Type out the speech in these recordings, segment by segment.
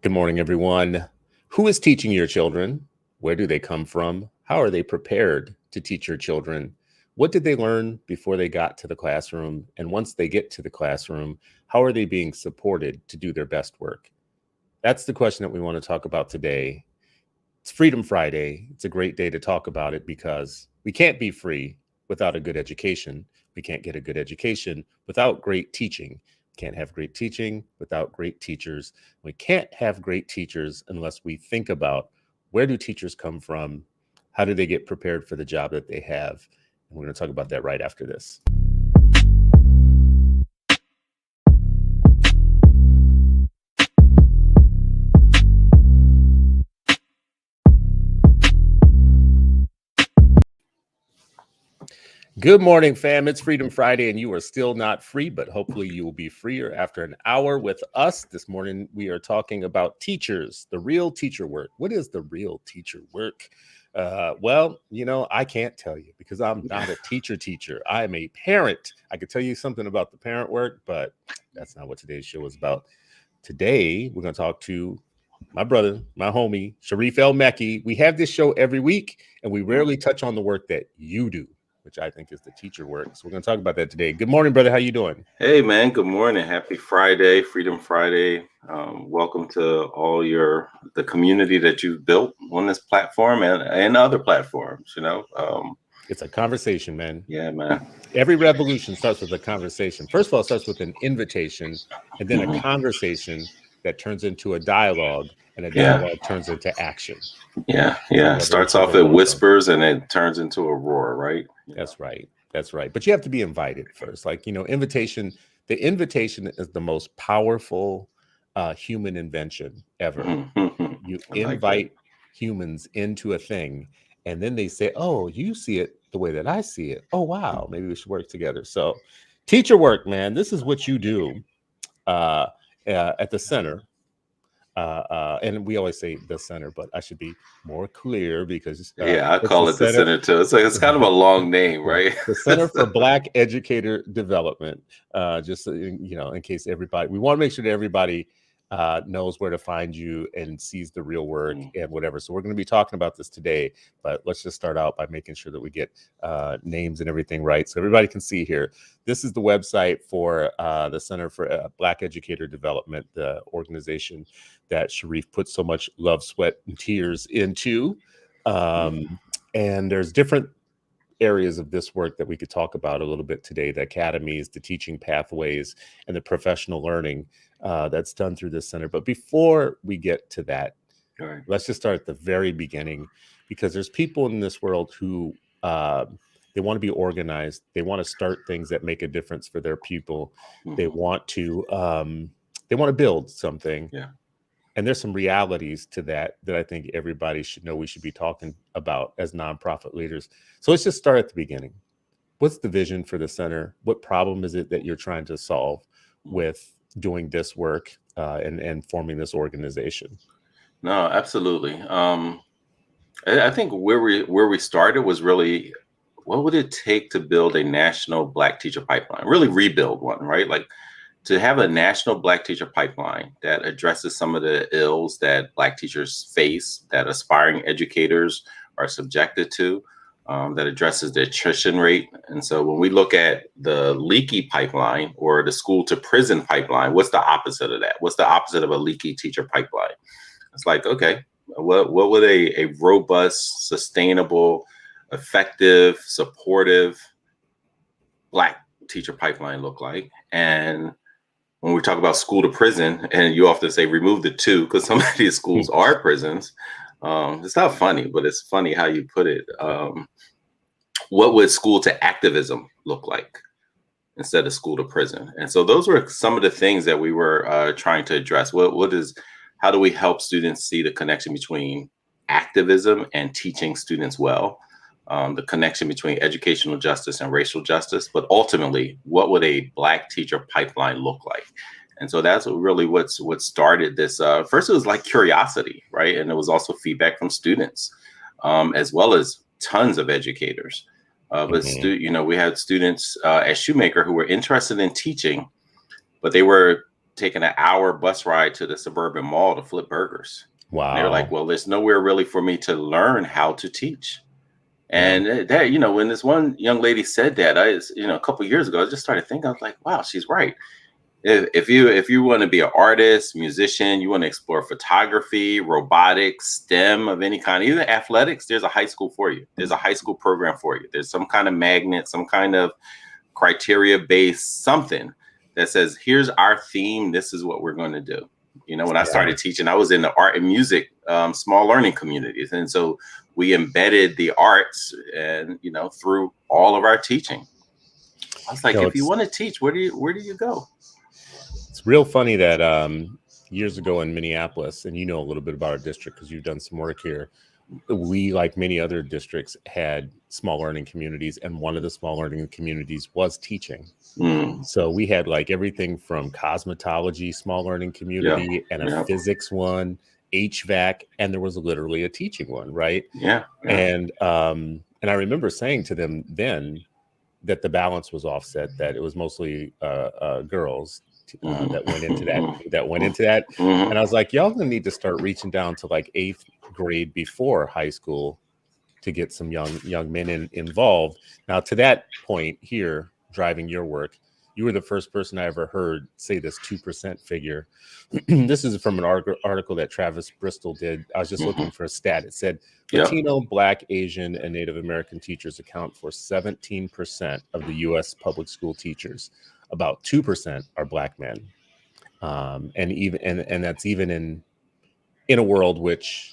Good morning, everyone. Who is teaching your children? Where do they come from? How are they prepared to teach your children? What did they learn before they got to the classroom? And once they get to the classroom, how are they being supported to do their best work? That's the question that we want to talk about today. It's Freedom Friday. It's a great day to talk about it because we can't be free without a good education. We can't get a good education without great teaching. Can't have great teaching without great teachers. We can't have great teachers unless we think about where do teachers come from? How do they get prepared for the job that they have? And we're going to talk about that right after this. Good morning, fam. It's Freedom Friday, and you are still not free, but hopefully you will be freer after an hour with us. This morning, we are talking about teachers, the real teacher work. What is the real teacher work? Well, I can't tell you because I'm not a teacher. I am a parent. I could tell you something about the parent work, but that's not what today's show is about. Today, we're going to talk to my brother, my homie, Sharif El-Mekki. We have this show every week, and we rarely touch on the work that you do, which I think is the teacher work. So we're going to talk about that today. Good morning, brother. How you doing? Hey, man. Good morning. Happy Friday, Freedom Friday. Welcome to the community that you've built on this platform and other platforms, It's a conversation, man. Yeah, man. Every revolution starts with a conversation. First of all, it starts with an invitation and then a conversation that turns into a dialogue, and a dialogue turns into action. Yeah. Starts off at whispers and it turns into a roar, right? That's right. That's right. But you have to be invited first. Invitation, the invitation is the most powerful human invention ever. You invite humans into a thing, and then they say, oh, you see it the way that I see it. Oh, wow. Maybe we should work together. So teacher work, man, this is what you do at the center. And we always say the center, but I should be more clear because I call it the center too. It's kind of a long name, right? The Center for Black Educator Development. Just in case everybody, we want to make sure that everybody knows where to find you and sees the real work and whatever. So we're going to be talking about this today, but let's just start out by making sure that we get names and everything right, so everybody can see here. This is the website for the Center for Black Educator Development, the organization that Sharif put so much love, sweat, and tears into. And there's different areas of this work that we could talk about a little bit today: the academies, the teaching pathways, and the professional learning that's done through this center. But before we get to that, let's just start at the very beginning, because there's people in this world who they want to be organized. They want to start things that make a difference for their people. They want to build something. And there's some realities to that I think everybody should know we should be talking about as nonprofit leaders. So let's just start at the beginning. What's the vision for the center? What problem is it that you're trying to solve with doing this work and forming this organization? No, absolutely. I think where we started was really, what would it take to build a national Black teacher pipeline? Really rebuild one, right? Like, to have a national Black teacher pipeline that addresses some of the ills that Black teachers face, that aspiring educators are subjected to, that addresses the attrition rate. And so when we look at the leaky pipeline or the school to prison pipeline, what's the opposite of that? What's the opposite of a leaky teacher pipeline? It's like, okay, what would a robust, sustainable, effective, supportive Black teacher pipeline look like? And when we talk about school to prison, and you often say remove the two, because some of these schools are prisons. It's not funny, but it's funny how you put it. What would school to activism look like instead of school to prison? And so those were some of the things that we were trying to address. How do we help students see the connection between activism and teaching students well? The connection between educational justice and racial justice, but ultimately, what would a Black teacher pipeline look like? And so that's really what started this. First, it was like curiosity, right? And it was also feedback from students, as well as tons of educators. But we had students at Shoemaker who were interested in teaching, but they were taking an hour bus ride to the suburban mall to flip burgers. And they were like, Wow. well, there's nowhere really for me to learn how to teach. Yeah. And that, when this one young lady said that, a couple of years ago, I just started thinking, I was like, wow, she's right. If you want to be an artist, musician, you want to explore photography, robotics, STEM of any kind, even athletics, there's a high school for you. There's a high school program for you. There's some kind of magnet, some kind of criteria based something that says, here's our theme. This is what we're going to do. When I started teaching, I was in the art and music, small learning communities. And so we embedded the arts and, through all of our teaching. I was like, if you want to teach, where do you go? It's real funny that years ago in Minneapolis, and a little bit about our district because you've done some work here, we, like many other districts, had small learning communities, and one of the small learning communities was teaching. So we had like everything from cosmetology small learning community and a physics one, HVAC, and there was literally a teaching one, right? And I remember saying to them then that the balance was offset, that it was mostly girls that went into that. And I was like, y'all gonna need to start reaching down to like 8th grade before high school to get some young men involved. Now, to that point here, driving your work, you were the first person I ever heard say this 2% figure. This is from an article that Travis Bristol did. I was just looking for a stat. It said Latino, Black, Asian, and Native American teachers account for 17% of the U.S. public school teachers. About 2% are Black men, and that's even in a world which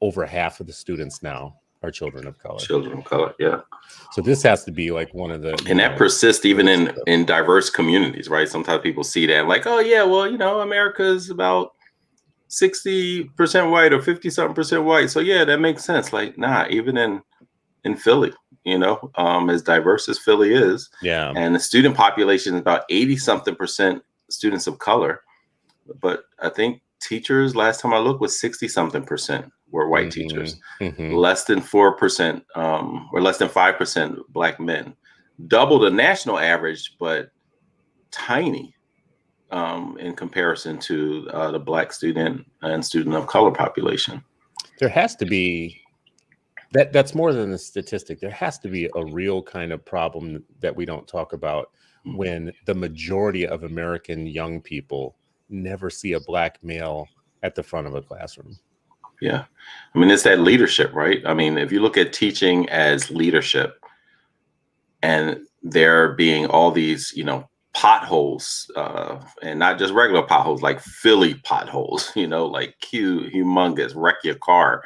over half of the students now are children of color. So this has to be like one of the, and that persists even in diverse communities, right? Sometimes people see that like, oh yeah, well, America is about 60% white or 50-something% white. So yeah, that makes sense. Like, nah, even in Philly, as diverse as Philly is, and the student population is about 80-something% students of color. But I think teachers, last time I looked, was 60-something% were white teachers, less than 4% or less than 5% Black men, double the national average, but tiny in comparison to the Black student and student of color population. There has to be that's more than a statistic. There has to be a real kind of problem that we don't talk about when the majority of American young people never see a Black male at the front of a classroom. Yeah. I mean, it's that leadership, right? I mean, if you look at teaching as leadership and there being all these, potholes, and not just regular potholes, like Philly potholes, like humongous, wreck your car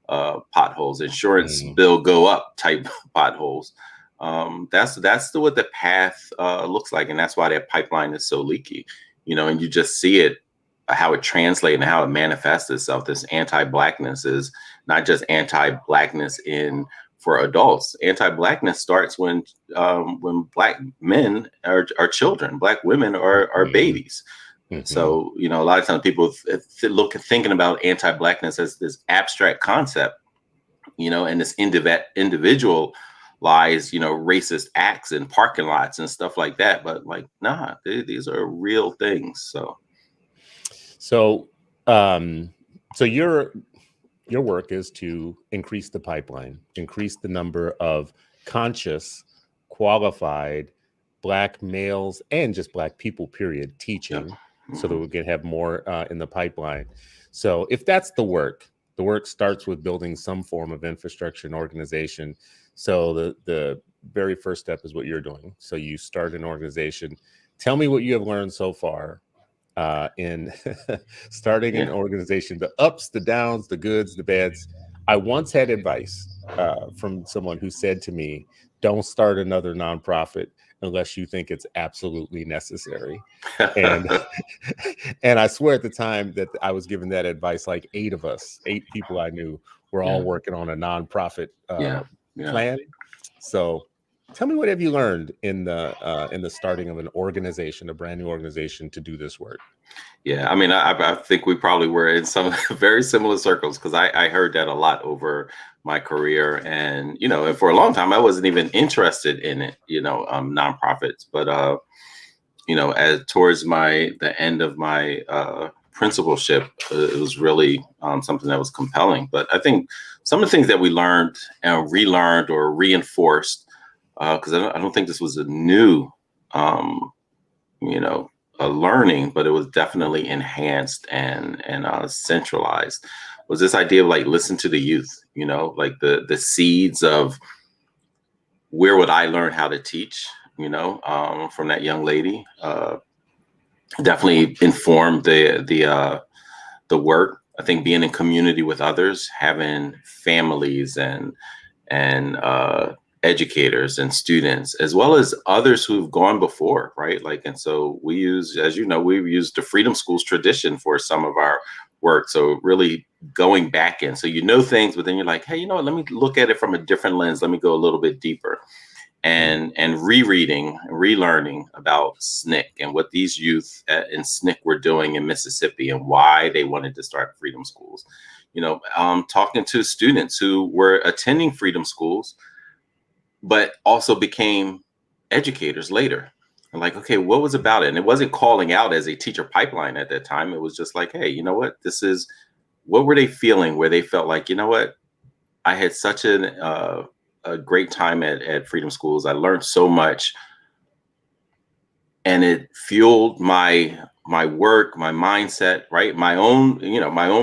potholes, insurance bill go up type potholes. That's what the path looks like. And that's why that pipeline is so leaky, and you just see it, how it translates and how it manifests itself. This anti-Blackness is not just anti-Blackness for adults. Anti-Blackness starts when Black men are children, Black women are babies. So, a lot of times people thinking about anti-Blackness as this abstract concept, and this individual lies, racist acts in parking lots and stuff like that. But like, nah, these are real things. So your work is to increase the pipeline, increase the number of conscious, qualified Black males and just Black people, period, teaching, so that we can have more in the pipeline. So if that's the work starts with building some form of infrastructure and organization. So the very first step is what you're doing. So you start an organization. Tell me what you have learned so far in starting an organization, the ups, the downs, the goods, the bads. I once had advice from someone who said to me, don't start another nonprofit unless you think it's absolutely necessary. And I swear at the time that I was given that advice, like 8 people I knew were all working on a nonprofit plan. So tell me, what have you learned in the starting of an organization, a brand new organization, to do this work? Yeah, I mean, I think we probably were in some very similar circles, because I heard that a lot over my career, and and for a long time I wasn't even interested in it, nonprofits. But as towards the end of my principalship, it was really something that was compelling. But I think some of the things that we learned and relearned or reinforced, because I don't think this was a new, a learning, but it was definitely enhanced and centralized, was this idea of like listen to the youth, like the seeds of where would I learn how to teach, from that young lady. Definitely informed the work. I think being in community with others, having families and educators and students, as well as others who've gone before, right? And so we use, as we use the Freedom Schools tradition for some of our work. So really going back in, so things, but then you're like, hey, let me look at it from a different lens. Let me go a little bit deeper. And rereading, relearning about SNCC and what these youth in SNCC were doing in Mississippi and why they wanted to start Freedom Schools. Talking to students who were attending Freedom Schools, but also became educators later. And like, okay, what was about it? And it wasn't calling out as a teacher pipeline at that time. It was just like, hey, you know what? What were they feeling where they felt like, I had such a great time at Freedom Schools. I learned so much, and it fueled my work, my mindset, right? My own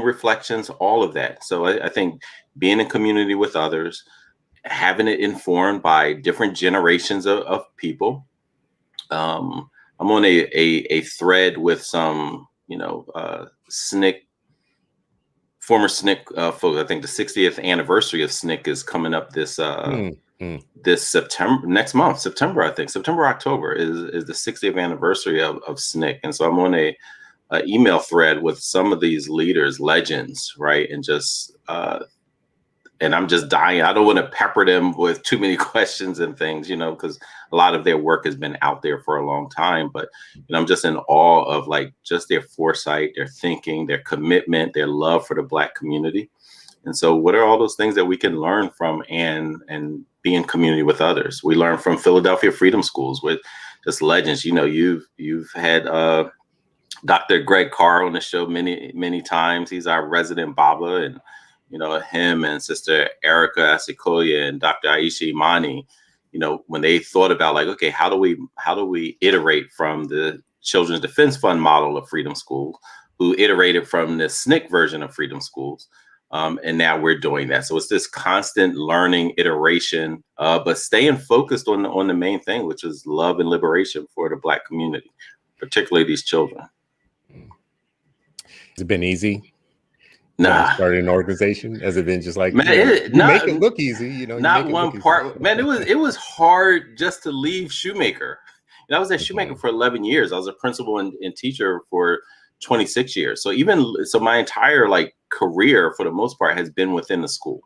reflections, all of that. So I think being in community with others, having it informed by different generations of people. I'm on a thread with some, SNCC, former SNCC folks. I think the 60th anniversary of SNCC is coming up this September, next month, September, I think. September, October is the 60th anniversary of SNCC. And so I'm on a email thread with some of these leaders, legends, right? And just and I'm just dying. I don't want to pepper them with too many questions and things, because a lot of their work has been out there for a long time. But I'm just in awe of just their foresight, their thinking, their commitment, their love for the Black community. And so what are all those things that we can learn from and be in community with others? We learn from Philadelphia Freedom Schools with just legends. You've had Dr. Greg Carr on the show many, many times. He's our resident Baba, and him and Sister Erica Asikoya and Dr. Aisha Imani, when they thought about okay, how do we iterate from the Children's Defense Fund model of Freedom Schools, who iterated from the SNCC version of Freedom Schools, and now we're doing that. So it's this constant learning, iteration, but staying focused on the main thing, which is love and liberation for the Black community, particularly these children. Has it been easy? Nah. Starting an organization? Has it been just like, man, make it look easy, not one part, man. It was hard just to leave Shoemaker. I was at Shoemaker for 11 years. I was a principal and teacher for 26 years. So my entire career for the most part has been within the school.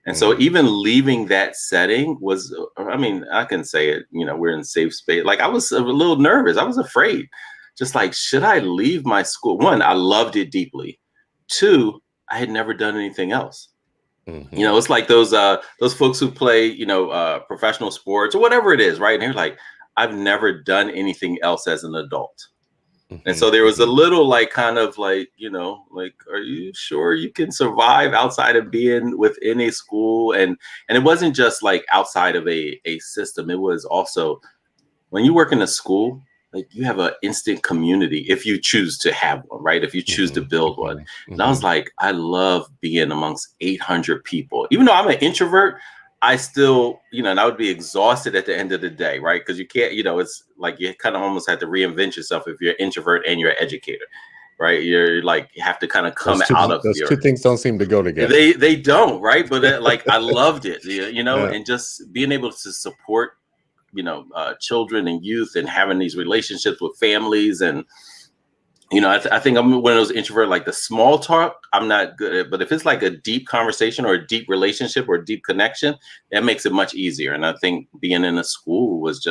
And so even leaving that setting was, I can say it, we're in safe space. I was a little nervous. I was afraid. Just should I leave my school? One, I loved it deeply. Two, I had never done anything else. It's like those folks who play, professional sports or whatever it is, right? And they're like, I've never done anything else as an adult. And so there was a little are you sure you can survive outside of being within a school? And it wasn't just outside of a system. It was also when you work in a school, you have an instant community if you choose to have one, right? If you choose to build one. And I was I love being amongst 800 people. Even though I'm an introvert, I still, and I would be exhausted at the end of the day, right? Because you can't, it's you kind of almost have to reinvent yourself if you're an introvert and you're an educator, right? You're you have to kind of come out of those two things don't seem to go together. They don't, right? But I loved it, and just being able to support children and youth and having these relationships with families. And, I think I'm one of those introverts, the small talk, I'm not good at, but if it's a deep conversation or a deep relationship or a deep connection, that makes it much easier. And I think being in a school was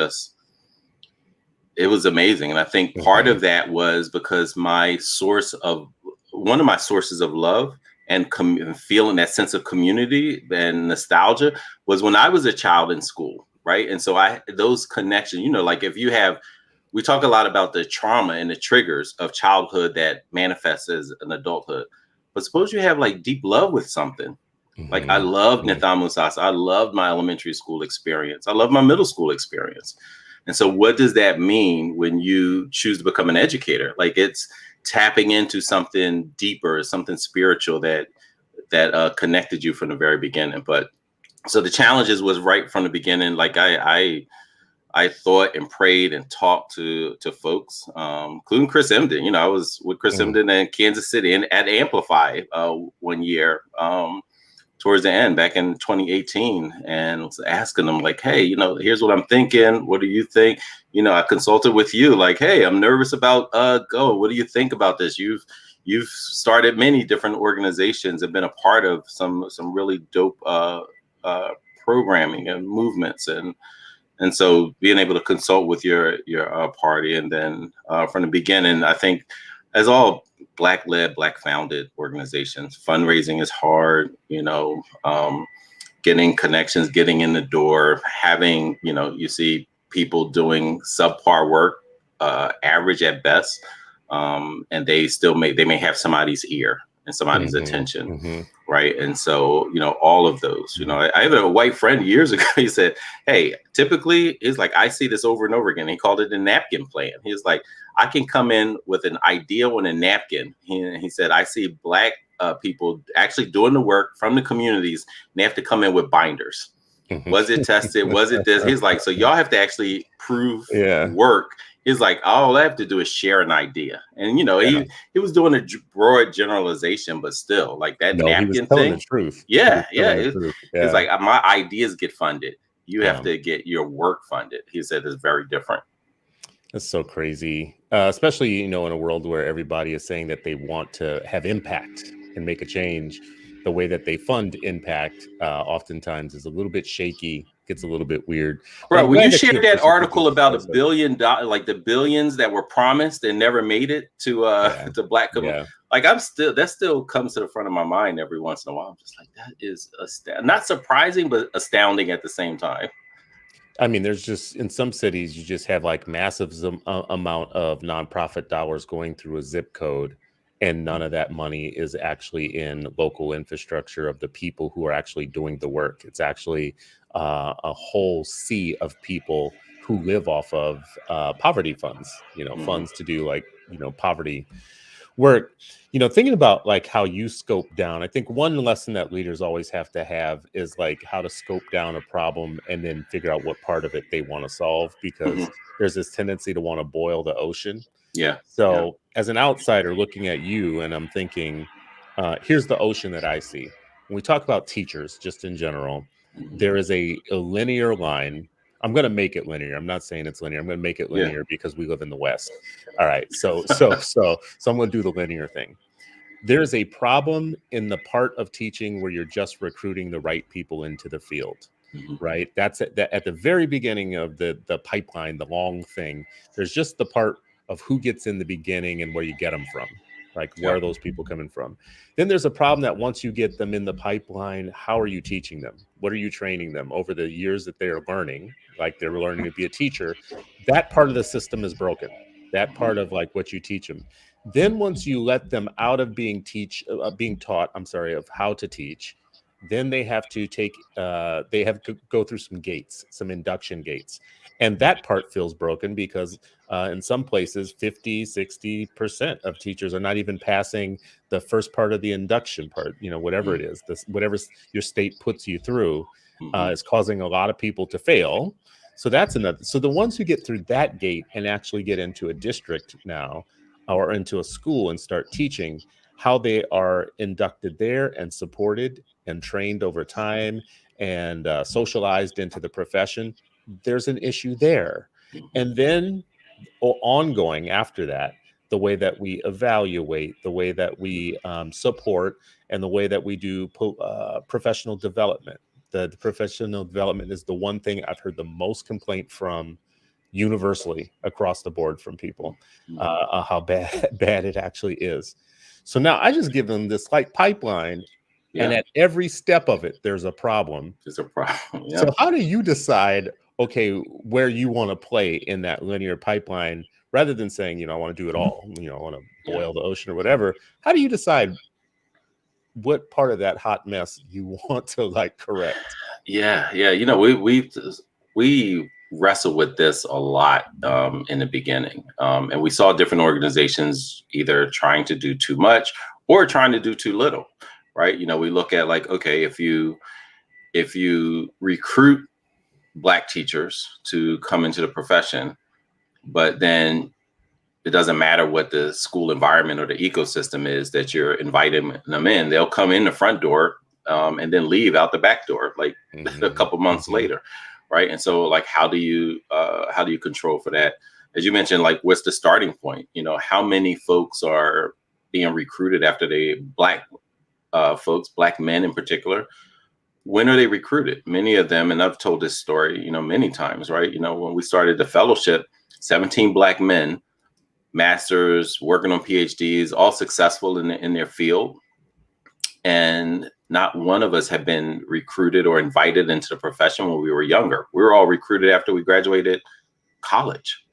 it was amazing. And I think part of that was because one of my sources of love and feeling that sense of community and nostalgia was when I was a child in school. Right. And so those connections, if you have we talk a lot about the trauma and the triggers of childhood that manifests as an adulthood. But suppose you have like deep love with something. Like I loved Nitham Musasa. I loved my elementary school experience. I love my middle school experience. And so what does that mean when you choose to become an educator? Like it's tapping into something deeper, something spiritual that connected you from the very beginning. But so the challenges was right from the beginning. Like I thought and prayed and talked to folks, including Chris Emden. You know, I was with Chris Emden in Kansas City and at Amplify 1 year towards the end back in 2018, and was asking them like, hey, you know, here's what I'm thinking. What do you think? You know, I consulted with you like, hey, I'm nervous about Go. What do you think about this? You've started many different organizations and been a part of some really dope programming and movements, and so being able to consult with your party, and then from the beginning, I think as all Black-led, Black-founded organizations, fundraising is hard. You know, getting connections, getting in the door, having, you know, you see people doing subpar work, average at best, and they may have somebody's ear and somebody's attention, right? And so, you know, all of those, you know, I had a white friend years ago. He said, hey, typically, it's like, I see this over and over again. He called it a napkin plan. He was like, I can come in with an idea on a napkin. He said, I see Black people actually doing the work from the communities, and they have to come in with binders. Was it tested? Was it this? He's like, so y'all have to actually prove work. He's like, all I have to do is share an idea. And, you know, he was doing a broad generalization, but still, like that napkin thing. The truth. It's like, my ideas get funded. You have to get your work funded. He said it's very different. That's so crazy, especially, you know, in a world where everybody is saying that they want to have impact and make a change. The way that they fund impact oftentimes is a little bit shaky, gets a little bit weird. Right. When you shared that article about $1 billion, like the billions that were promised and never made it to to Black community, like that still comes to the front of my mind every once in a while. I'm just like, that is not surprising, but astounding at the same time. I mean, there's just, in some cities, you just have like massive amount of nonprofit dollars going through a zip code, and none of that money is actually in local infrastructure of the people who are actually doing the work. It's actually a whole sea of people who live off of poverty funds, you know, funds to do like, you know, poverty work. You know, thinking about like how you scope down, I think one lesson that leaders always have to have is like how to scope down a problem and then figure out what part of it they want to solve, because there's this tendency to want to boil the ocean. So as an outsider looking at you, and I'm thinking, here's the ocean that I see. When we talk about teachers, just in general, there is a linear line. I'm going to make it linear. I'm not saying it's linear. I'm going to make it linear because we live in the West. All right. So I'm going to do the linear thing. There's a problem in the part of teaching where you're just recruiting the right people into the field, right? That's at the very beginning of the pipeline, the long thing. There's just the part of who gets in the beginning and where you get them from. Like, where are those people coming from? Then there's a problem that once you get them in the pipeline, how are you teaching them? What are you training them over the years that they are learning? Like, they're learning to be a teacher. That part of the system is broken. That part of like what you teach them. Then once you let them out of being taught, of how to teach, then they have to go through some gates, some induction gates. And that part feels broken because in some places, 50-60% of teachers are not even passing the first part of the induction part, you know, whatever it is, whatever your state puts you through is causing a lot of people to fail. So that's another. So the ones who get through that gate and actually get into a district now or into a school and start teaching, how they are inducted there and supported and trained over time and socialized into the profession, there's an issue there. And then ongoing after that, the way that we evaluate, the way that we support, and the way that we do professional development. The professional development is the one thing I've heard the most complaint from universally across the board from people, how bad it actually is. So now I just give them this like pipeline, and at every step of it, there's a problem. There's a problem. So how do you decide okay, where you want to play in that linear pipeline, rather than saying, I want to do it all, I want to boil the ocean or whatever. How do you decide what part of that hot mess you want to like correct? Yeah. We wrestle with this a lot in the beginning, and we saw different organizations either trying to do too much or trying to do too little, right? We look at like, okay, if you recruit Black teachers to come into the profession, but then it doesn't matter what the school environment or the ecosystem is that you're inviting them in, they'll come in the front door and then leave out the back door like a couple months later, right? And so like how do you control for that? As you mentioned, like what's the starting point? How many folks are being recruited after they Black folks, Black men in particular? When are they recruited? Many of them, and I've told this story, many times, right? When we started the fellowship, 17 Black men, masters, working on PhDs, all successful in their field. And not one of us had been recruited or invited into the profession when we were younger. We were all recruited after we graduated college.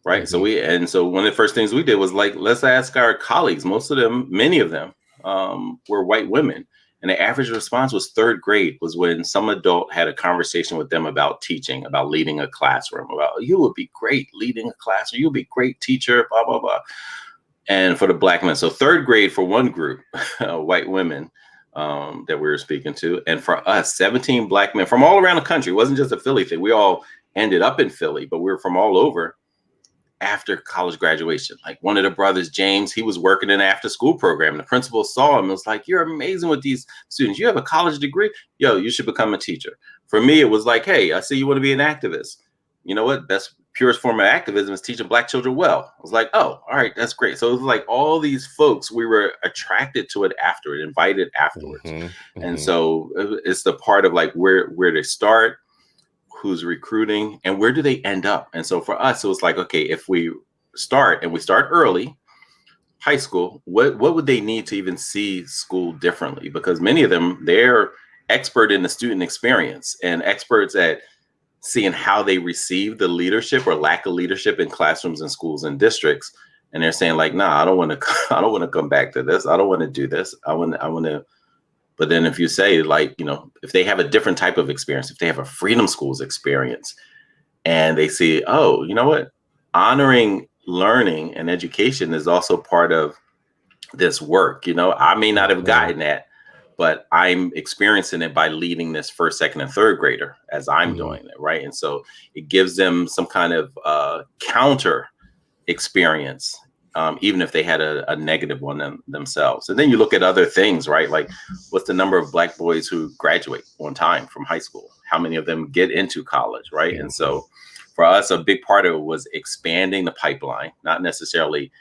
Right. So one of the first things we did was like, let's ask our colleagues. Most of them, many of them were white women. And the average response was third grade, was when some adult had a conversation with them about teaching, about leading a classroom, about you would be great leading a class, or you'll be a great teacher, blah, blah, blah. And for the Black men, so third grade for one group, white women that we were speaking to. And for us, 17 Black men from all around the country. It wasn't just a Philly thing. We all ended up in Philly, but we were from all over. After college graduation, like one of the brothers, James, he was working in an after school program. The principal saw him and was like, you're amazing with these students. You have a college degree. Yo, you should become a teacher. For me, it was like, hey, I see you want to be an activist. You know what? Best purest form of activism is teaching Black children well. I was like, oh, all right, that's great. So it was like all these folks, we were attracted to it after it, invited afterwards. And so it's the part of like where they start, who's recruiting, and where do they end up? And so for us, it was like, okay, if we start early, high school, what would they need to even see school differently? Because many of them, they're expert in the student experience and experts at seeing how they receive the leadership or lack of leadership in classrooms and schools and districts. And they're saying like, nah, I don't want to come back to this. I don't want to do this. I want to. But then if you say like, if they have a different type of experience, if they have a freedom schools experience and they see, oh, you know what, honoring learning and education is also part of this work. I may not have gotten that, but I'm experiencing it by leading this first, second, and third grader as I'm doing it. Right. And so it gives them some kind of counter experience. Even if they had a negative one themselves. And then you look at other things, right? Like what's the number of Black boys who graduate on time from high school? How many of them get into college, right? And so for us, a big part of it was expanding the pipeline, not necessarily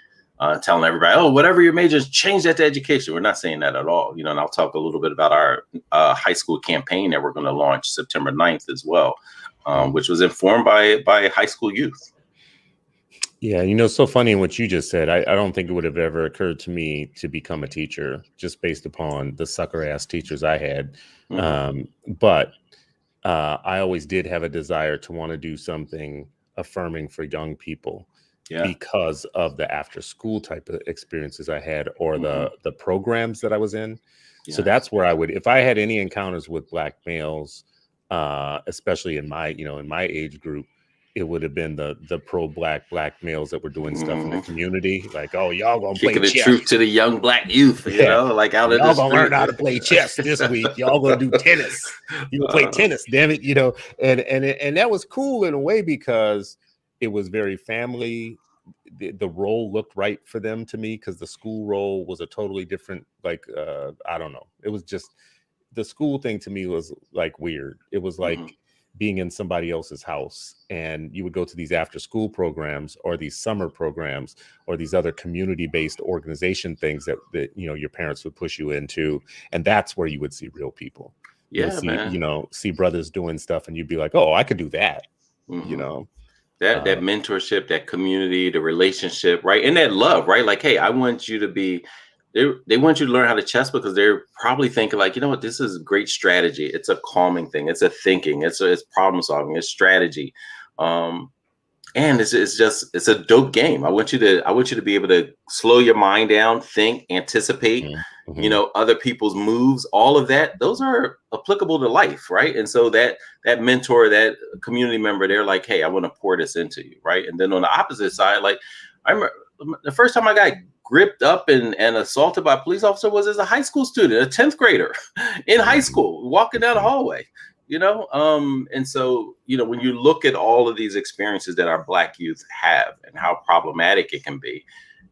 telling everybody, oh, whatever your major is, change that to education. We're not saying that at all. And I'll talk a little bit about our high school campaign that we're going to launch September 9th as well, which was informed by high school youth. Yeah, it's so funny in what you just said. I don't think it would have ever occurred to me to become a teacher just based upon the sucker ass teachers I had. But I always did have a desire to want to do something affirming for young people because of the after school type of experiences I had or the programs that I was in. Yeah. So that's where I would, if I had any encounters with Black males, especially in my age group, it would have been the pro-black males that were doing stuff in the community. Like, oh, y'all gonna play chess. Kicking the truth to the young Black youth, like out of the street. Y'all gonna learn how to play chess this week. Y'all gonna do tennis. You gonna play tennis, damn it, and that was cool in a way because it was very family. The role looked right for them to me because the school role was a totally different, like, I don't know. It was just, the school thing to me was like weird. It was like, being in somebody else's house, and you would go to these after school programs or these summer programs or these other community-based organization things that your parents would push you into. And that's where you would see real people. See brothers doing stuff and you'd be like, oh, I could do that. That mentorship, that community, the relationship, right? And that love, right? Like, hey, I want you to be they want you to learn how to chess because they're probably thinking like, you know what, this is great strategy. It's a calming thing. It's a thinking. It's problem solving. It's strategy. And it's a dope game. I want you to be able to slow your mind down, think, anticipate, Mm-hmm. other people's moves, all of that. Those are applicable to life, right? And so that mentor, that community member, they're like, hey, I want to pour this into you, right? And then on the opposite side, like I remember the first time I got gripped up and assaulted by a police officer was as a high school student, a 10th grader in high school, walking down the hallway. And so, when you look at all of these experiences that our Black youth have and how problematic it can be,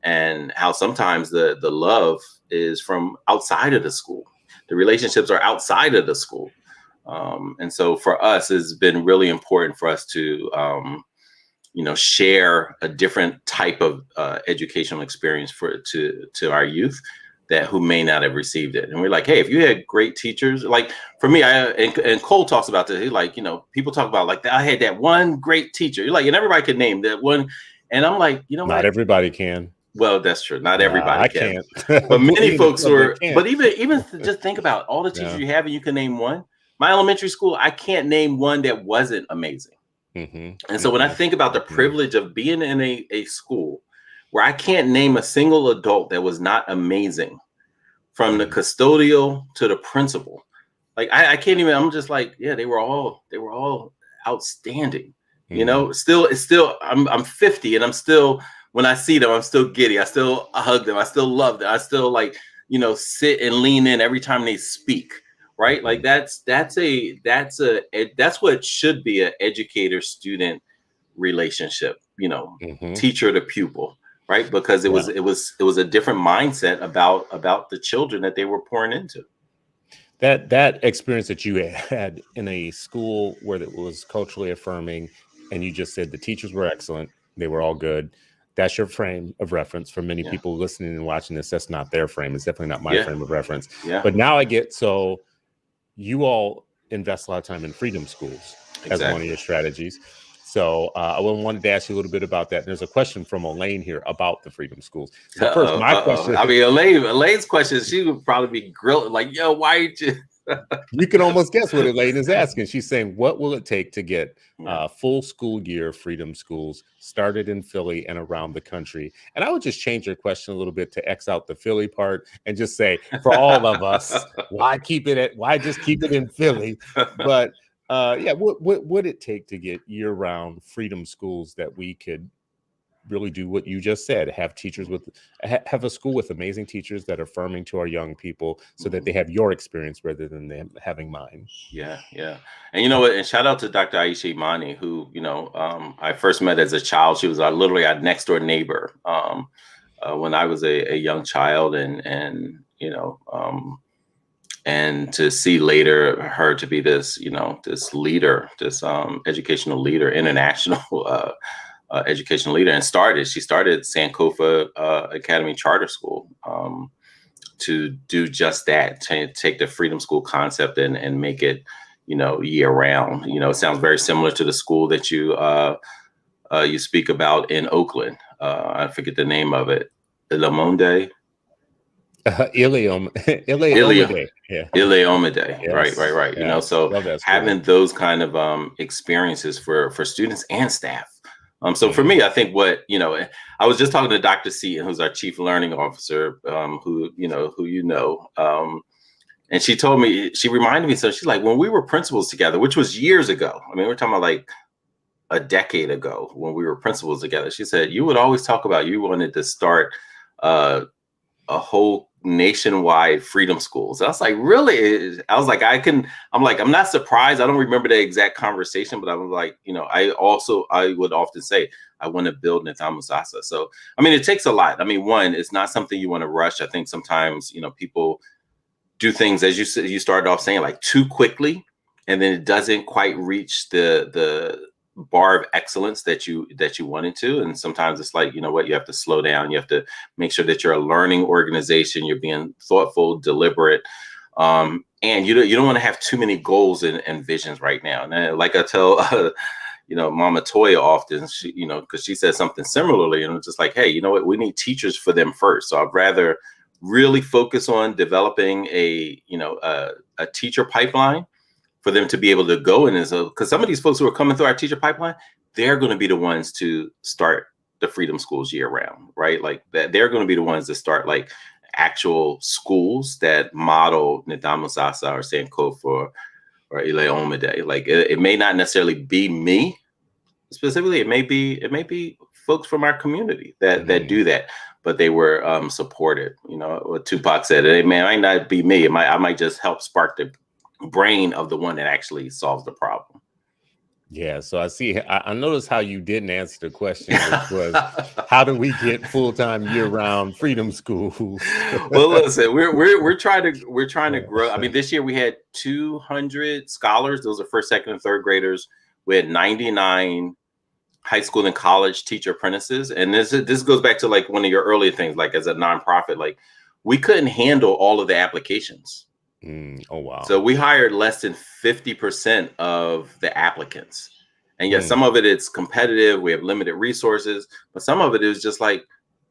and how sometimes the love is from outside of the school, the relationships are outside of the school. And so for us, it's been really important for us to, share a different type of educational experience to our youth who may not have received it. And we're like, hey, if you had great teachers, like for me, and Cole talks about this, he's like, people talk about like, I had that one great teacher. You're like, and everybody could name that one. And I'm like, not everybody can. Well, that's true. Not everybody can. Can't. But many folks were, but even just think about all the teachers you have and you can name one. My elementary school, I can't name one that wasn't amazing. Mm-hmm. And so when I think about the privilege of being in a school where I can't name a single adult that was not amazing, from the custodial to the principal, like I can't even, I'm just like, yeah, they were all outstanding. Still, I'm 50 and I'm still, when I see them, I'm still giddy. I still hug them. I still love them. I still like, sit and lean in every time they speak. Right. Like that's what should be an educator student relationship, teacher to pupil. Right. Because it was a different mindset about the children that they were pouring into. That experience that you had in a school where it was culturally affirming, and you just said the teachers were excellent, they were all good. That's your frame of reference. For many people listening and watching this, that's not their frame. It's definitely not my frame of reference. Yeah. But now so you all invest a lot of time in freedom schools as one of your strategies. So I wanted to ask you a little bit about that. And there's a question from Elaine here about the freedom schools. So first, my question. I mean, Elaine's question, she would probably be grilled like, yo, why ain't you? You can almost guess what Elaine is asking. She's saying, what will it take to get full school year freedom schools started in Philly and around the country? And I would just change your question a little bit to X out the Philly part and just say, for all of us, why just keep it in Philly? But what would it take to get year-round freedom schools that we could really do what you just said, have a school with amazing teachers that are affirming to our young people so that they have your experience rather than them having mine? Yeah. And you know what? And shout out to Dr. Aisha Imani, who, I first met as a child. She was literally our next door neighbor when I was a young child, and to see later her to be this, this leader, this educational leader, international educational leader, and she started Sankofa Academy Charter School to do just that, to take the freedom school concept and make it, year round. It sounds very similar to the school that you speak about in Oakland. I forget the name of it. Ilamonde. Ileomade. Yeah. Ileomade. Yes. Right. Yeah. So having those kind of experiences for students and staff. So for me, I think I was just talking to Dr. Seaton, who's our chief learning officer, who and she reminded me, so she's like, when we were principals together, which was years ago. I mean, we're talking about like a decade ago when we were principals together. She said, you would always talk about you wanted to start a whole nationwide freedom schools. I was like, really? I was like, I'm not surprised. I don't remember the exact conversation, but I was like, I would often say, I want to build Ntamusasa. So, I mean, it takes a lot. I mean, one, it's not something you want to rush. I think sometimes, people do things, as you started off saying, like too quickly, and then it doesn't quite reach the bar of excellence that you wanted to. And sometimes it's like, you have to slow down. You have to make sure that you're a learning organization. You're being thoughtful, deliberate. And you don't want to have too many goals and visions right now. And like I tell, Mama Toya often, because she says something similarly, and it's just like, hey, you know what? We need teachers for them first. So I'd rather really focus on developing a teacher pipeline for them to be able to go in, because some of these folks who are coming through our teacher pipeline, they're going to be the ones to start the Freedom Schools year round, right? Like that, they're going to be the ones that start like actual schools that model Nidhamu Sasa or Sankofa or Ile Omide. Like it may not necessarily be me specifically. It may be folks from our community that do that, but they were supported. You know, what Tupac said, "Hey man, it might not be me. I might just help spark the brain of the one that actually solves the problem." Yeah, so I noticed how you didn't answer the question, which was, how do we get full-time year-round freedom schools? Well, listen, we're trying to grow. I mean, this year we had 200 scholars. Those are first, second, and third graders. We had 99 high school and college teacher apprentices. And this goes back to like one of your earlier things, like as a nonprofit, like we couldn't handle all of the applications. Oh, wow. So we hired less than 50% of the applicants. And yes, some of it is competitive. We have limited resources, but some of it is just like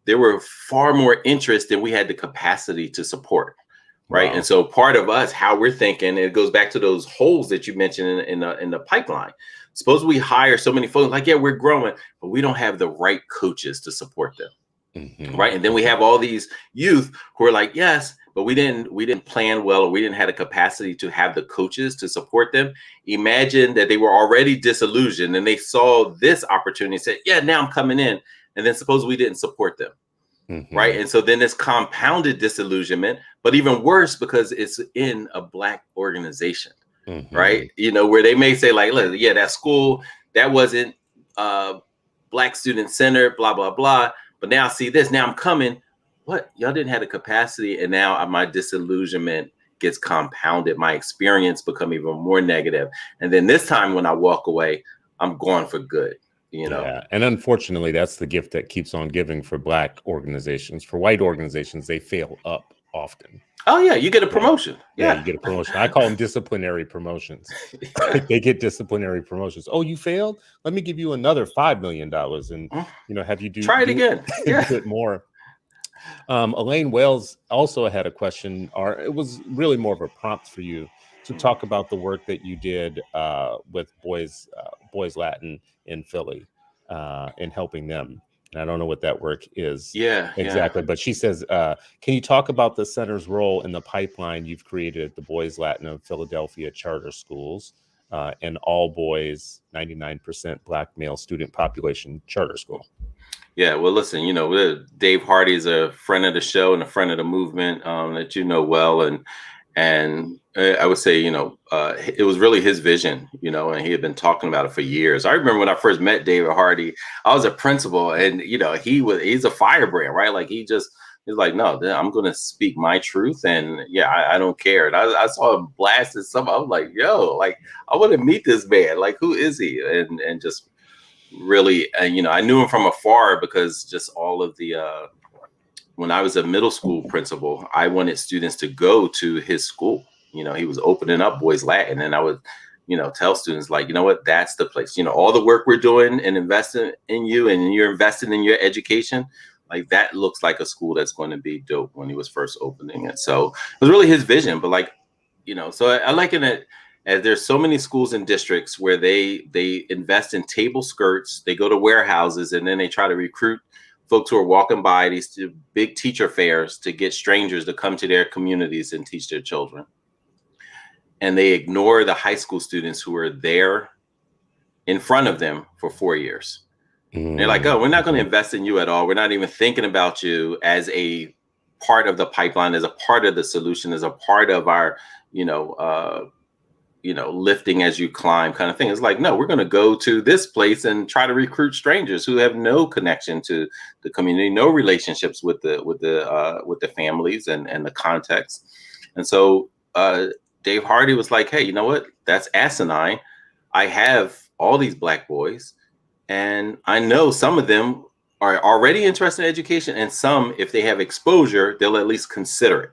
there were far more interest than we had the capacity to support. Right. Wow. And so part of us, how we're thinking, it goes back to those holes that you mentioned in the pipeline. Suppose we hire so many folks, like, yeah, we're growing, but we don't have the right coaches to support them. Right. And then we have all these youth who are like, yes, but we didn't plan well, or we didn't have the capacity to have the coaches to support them. Imagine that they were already disillusioned and they saw this opportunity and said, yeah, now I'm coming in. And then suppose we didn't support them. Right. And so then it's compounded disillusionment, but even worse because it's in a Black organization. Right. You know, where they may say like, look, yeah, that school, that wasn't Black student centered, blah, blah, blah. But now see this, now I'm coming. What? Y'all didn't have the capacity. And now my disillusionment gets compounded. My experience become even more negative. And then this time when I walk away, I'm gone for good. You know? Yeah. And unfortunately, that's the gift that keeps on giving for Black organizations. For white organizations, they fail up often. Oh, yeah. You get a promotion. Yeah, you get a promotion. I call them disciplinary promotions. They get disciplinary promotions. Oh, you failed? Let me give you another $5 million and, you know, have you try it again. A bit more. Elaine Wales also had a question, or it was really more of a prompt for you to talk about the work that you did with Boys Latin in Philly and helping them. And I don't know what that work is exactly, but she says, can you talk about the center's role in the pipeline you've created at the Boys Latin of Philadelphia charter schools and all boys, 99% Black male student population charter school? Yeah, well, listen, you know, Dave Hardy is a friend of the show and a friend of the movement that you know well. And I would say, you know, it was really his vision, you know, and he had been talking about it for years. I remember when I first met David Hardy, I was a principal and, you know, he's a firebrand, right? Like he's like, no, I'm going to speak my truth. And yeah, I don't care. And I saw him blasted some. I was like, yo, like, I want to meet this man. Like, who is he? And just really, you know, I knew him from afar because just all of the, when I was a middle school principal, I wanted students to go to his school. You know, he was opening up Boys Latin, and I would, you know, tell students like, you know what, that's the place. You know, all the work we're doing and investing in you, and you're investing in your education, like that looks like a school that's going to be dope when he was first opening it. So it was really his vision. But like, you know, so I liken it as there's so many schools and districts where they invest in table skirts, they go to warehouses, and then they try to recruit folks who are walking by these big teacher fairs to get strangers to come to their communities and teach their children. And they ignore the high school students who are there in front of them for 4 years. They're like, oh, we're not going to invest in you at all. We're not even thinking about you as a part of the pipeline, as a part of the solution, as a part of our, lifting as you climb kind of thing. It's like, no, we're going to go to this place and try to recruit strangers who have no connection to the community, no relationships with the families and the context. And so Dave Hardy was like, hey, you know what? That's asinine. I have all these Black boys, and I know some of them are already interested in education, and some, if they have exposure, they'll at least consider it.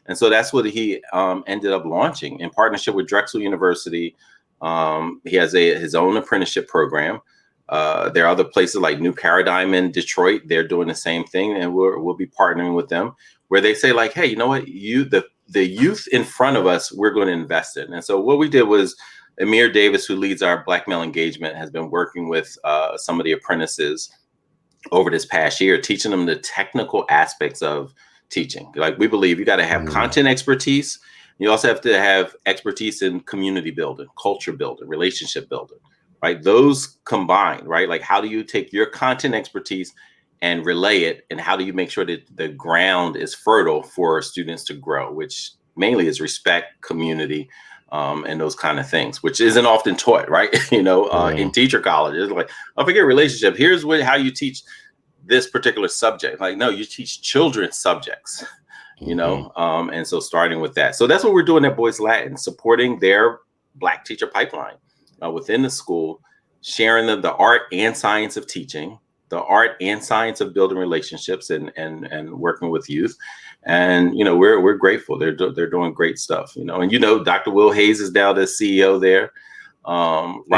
And so that's what he ended up launching in partnership with Drexel University. He has his own apprenticeship program. There are other places like New Paradigm in Detroit. They're doing the same thing, and we'll be partnering with them, where they say like, hey, you know what, the youth in front of us, we're going to invest in. And so what we did was, Amir Davis, who leads our Black male engagement, has been working with some of the apprentices over this past year, teaching them the technical aspects of teaching. Like, we believe you got to have content expertise. You also have to have expertise in community building, culture building, relationship building, right? Those combined, right? Like, how do you take your content expertise and relay it? And how do you make sure that the ground is fertile for students to grow, which mainly is respect, community, and those kind of things, which isn't often taught, right? In teacher colleges, like, oh, forget relationship. Here's how you teach this particular subject. Like, no, you teach children's subjects, and so starting with that. So that's what we're doing at Boys Latin, supporting their Black teacher pipeline within the school, sharing the art and science of teaching, the art and science of building relationships and working with youth. And, we're grateful. They're doing great stuff, and, Dr. Will Hayes is now the CEO there.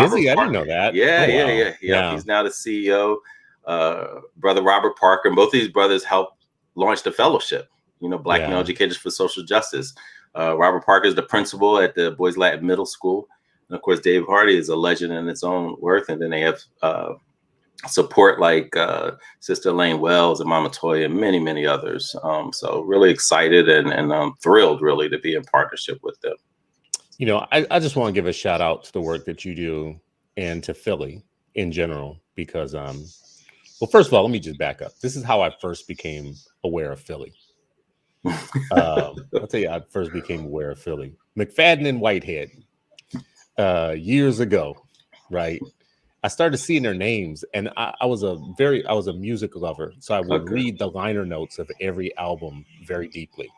Is he? I didn't know that. Yeah. He's now the CEO. Brother Robert Parker, and both of these brothers helped launch the fellowship, Black Male Educators for Social Justice. Robert Parker is the principal at the Boys Latin Middle School. And of course, Dave Hardy is a legend in its own worth. And then they have support like Sister Elaine Wells and Mama Toya and many, many others. So really excited and I'm thrilled really to be in partnership with them. I just want to give a shout out to the work that you do and to Philly in general, because, well, first of all, let me just back up. This is how I first became aware of Philly. I'll tell you, I first became aware of Philly. McFadden and Whitehead, years ago, right? I started seeing their names, and I was a music lover, so I would read the liner notes of every album very deeply.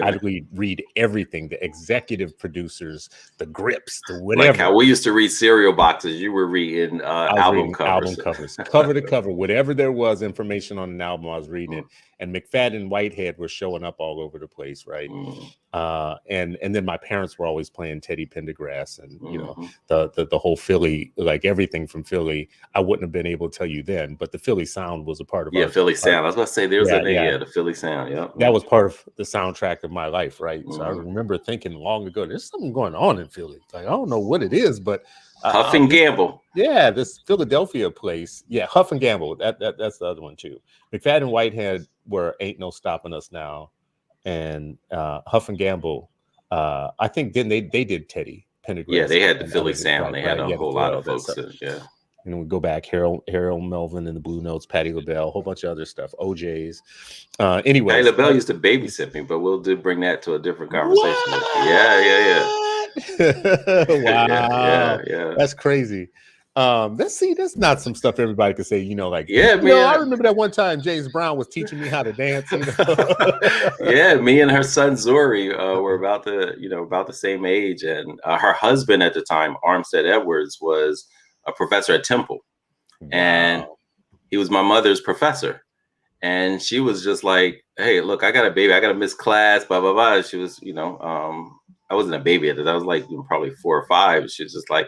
I'd read everything, the executive producers, the grips, the whatever. Like how we used to read cereal boxes, you were reading album covers, cover to cover, whatever there was information on an album, I was reading it. And McFadden and Whitehead were showing up all over the place, right? And then my parents were always playing Teddy Pendergrass, and the whole Philly, like everything from Philly. I wouldn't have been able to tell you then, but the Philly sound was a part of Philly sound. I was going to say there's the Philly sound. Yeah, that was part of the soundtrack of my life, right? So I remember thinking long ago, there's something going on in Philly. Like, I don't know what it is, but Huff and Gamble. Yeah, this Philadelphia place. Yeah, Huff and Gamble. That's the other one too. McFadden and Whitehead were Ain't No Stopping Us Now, and Huff and Gamble. I think then they did Teddy Pendergrass. Yeah, they had the Philly sound. They had a whole lot of folks. And we go back, Harold Melvin and the Blue Notes, Patti LaBelle, a whole bunch of other stuff, OJ's. Anyway, Patti LaBelle used to babysit me, but we'll bring that to a different conversation. Yeah. Wow, yeah, that's crazy. That's not some stuff everybody could say. I remember that one time James Brown was teaching me how to dance. Yeah, me and her son Zori were about the same age, and her husband at the time, Armstead Edwards, was a professor at Temple. Wow. And he was my mother's professor. And she was just like, hey, look, I got a baby. I got to miss class, blah, blah, blah. She was, I wasn't a baby at it. I was like probably 4 or 5. She was just like,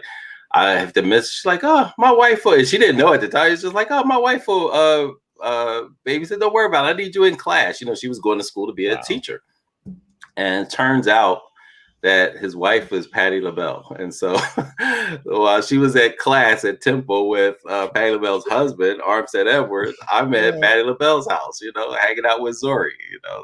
I have to miss. She's like, oh, my wife will. And she didn't know at the time. She's just like, oh, my wife will babysit. Don't worry about it. I need you in class. She was going to school to be a teacher. And it turns out that his wife was Patti LaBelle. And so while she was at class at Temple with Patti LaBelle's husband, Armstead Edwards, I'm at Patti LaBelle's house, hanging out with Zori,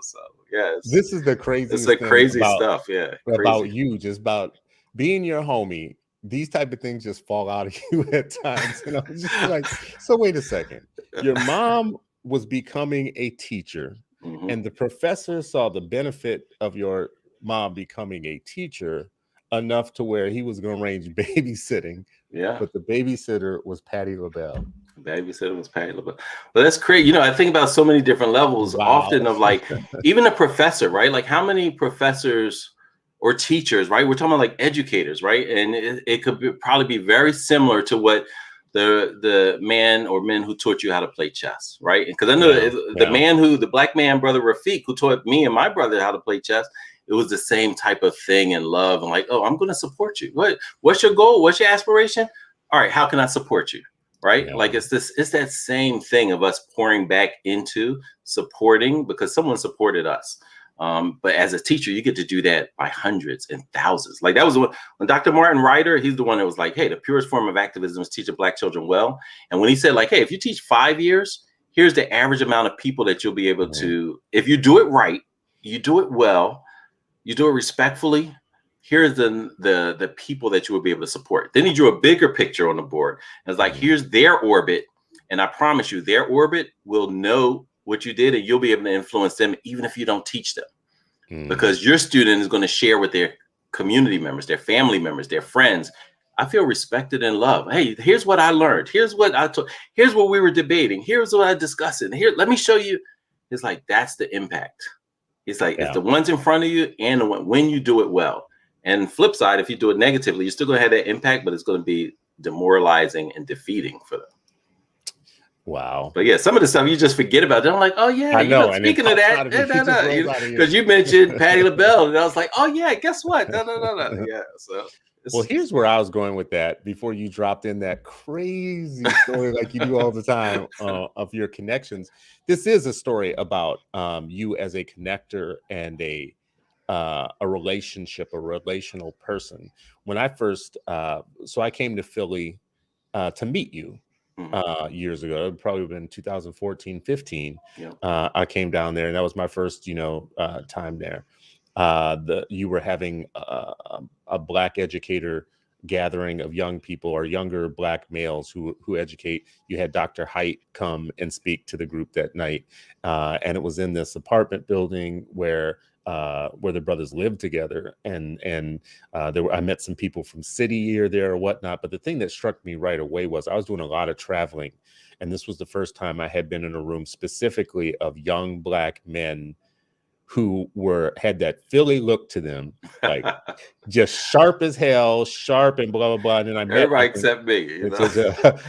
So, yeah. This is the crazy It's like crazy stuff, yeah. About you, just about being your homie. These type of things just fall out of you at times. And I was just like, so wait a second. Your mom was becoming a teacher, and the professor saw the benefit of your mom becoming a teacher enough to where he was going to arrange babysitting. Yeah. But the babysitter was Patti LaBelle. Babysitter was Patti LaBelle. But that's crazy. I think about so many different levels, often of like, even a professor, right? Like how many professors or teachers, right? We're talking about like educators, right? And it could probably be very similar to what the man or men who taught you how to play chess, right? Because I know the black man, brother Rafiq, who taught me and my brother how to play chess, it was the same type of thing and love. And like, oh, I'm going to support you. What's your goal? What's your aspiration? All right, how can I support you? right? Yeah. Like it's that same thing of us pouring back into supporting because someone supported us. But as a teacher, you get to do that by hundreds and thousands. Like that was when Dr. Martin Ryder, he's the one that was like, hey, the purest form of activism is teaching Black children well. And when he said like, hey, if you teach 5 years, here's the average amount of people that you'll be able to, if you do it right, you do it well, you do it respectfully, here's the people that you will be able to support. Then he drew a bigger picture on the board. And it's like, here's their orbit. And I promise you, their orbit will know what you did and you'll be able to influence them even if you don't teach them. Because your student is going to share with their community members, their family members, their friends. I feel respected and loved. Hey, here's what I learned. Here's what I told. Here's what we were debating. Here's what I discussed. And here, let me show you. It's like, that's the impact. It's like, it's the ones in front of you and the one, when you do it well. And flip side, if you do it negatively, you're still going to have that impact, but it's going to be demoralizing and defeating for them. Wow. But yeah, some of the stuff you just forget about. I'm like, oh yeah, I know. Speaking of that, because you mentioned Patti LaBelle, and I was like, oh yeah, guess what? No. Yeah. So. Well, here's where I was going with that before you dropped in that crazy story like you do all the time of your connections. This is a story about you as a connector and a relationship, a relational person. When I first, so I came to Philly to meet you years ago. It probably been 2014, 15. Yeah. I came down there, and that was my first, time there. You were having a Black educator gathering of young people or younger Black males who educate. You had Dr. Height come and speak to the group that night, and it was in this apartment building where the brothers lived together, and I met some people from city or there or whatnot. But the thing that struck me right away was I was doing a lot of traveling, and this was the first time I had been in a room specifically of young Black men who had that Philly look to them, like just sharp as hell, sharp and blah blah blah. And then I met everybody except me.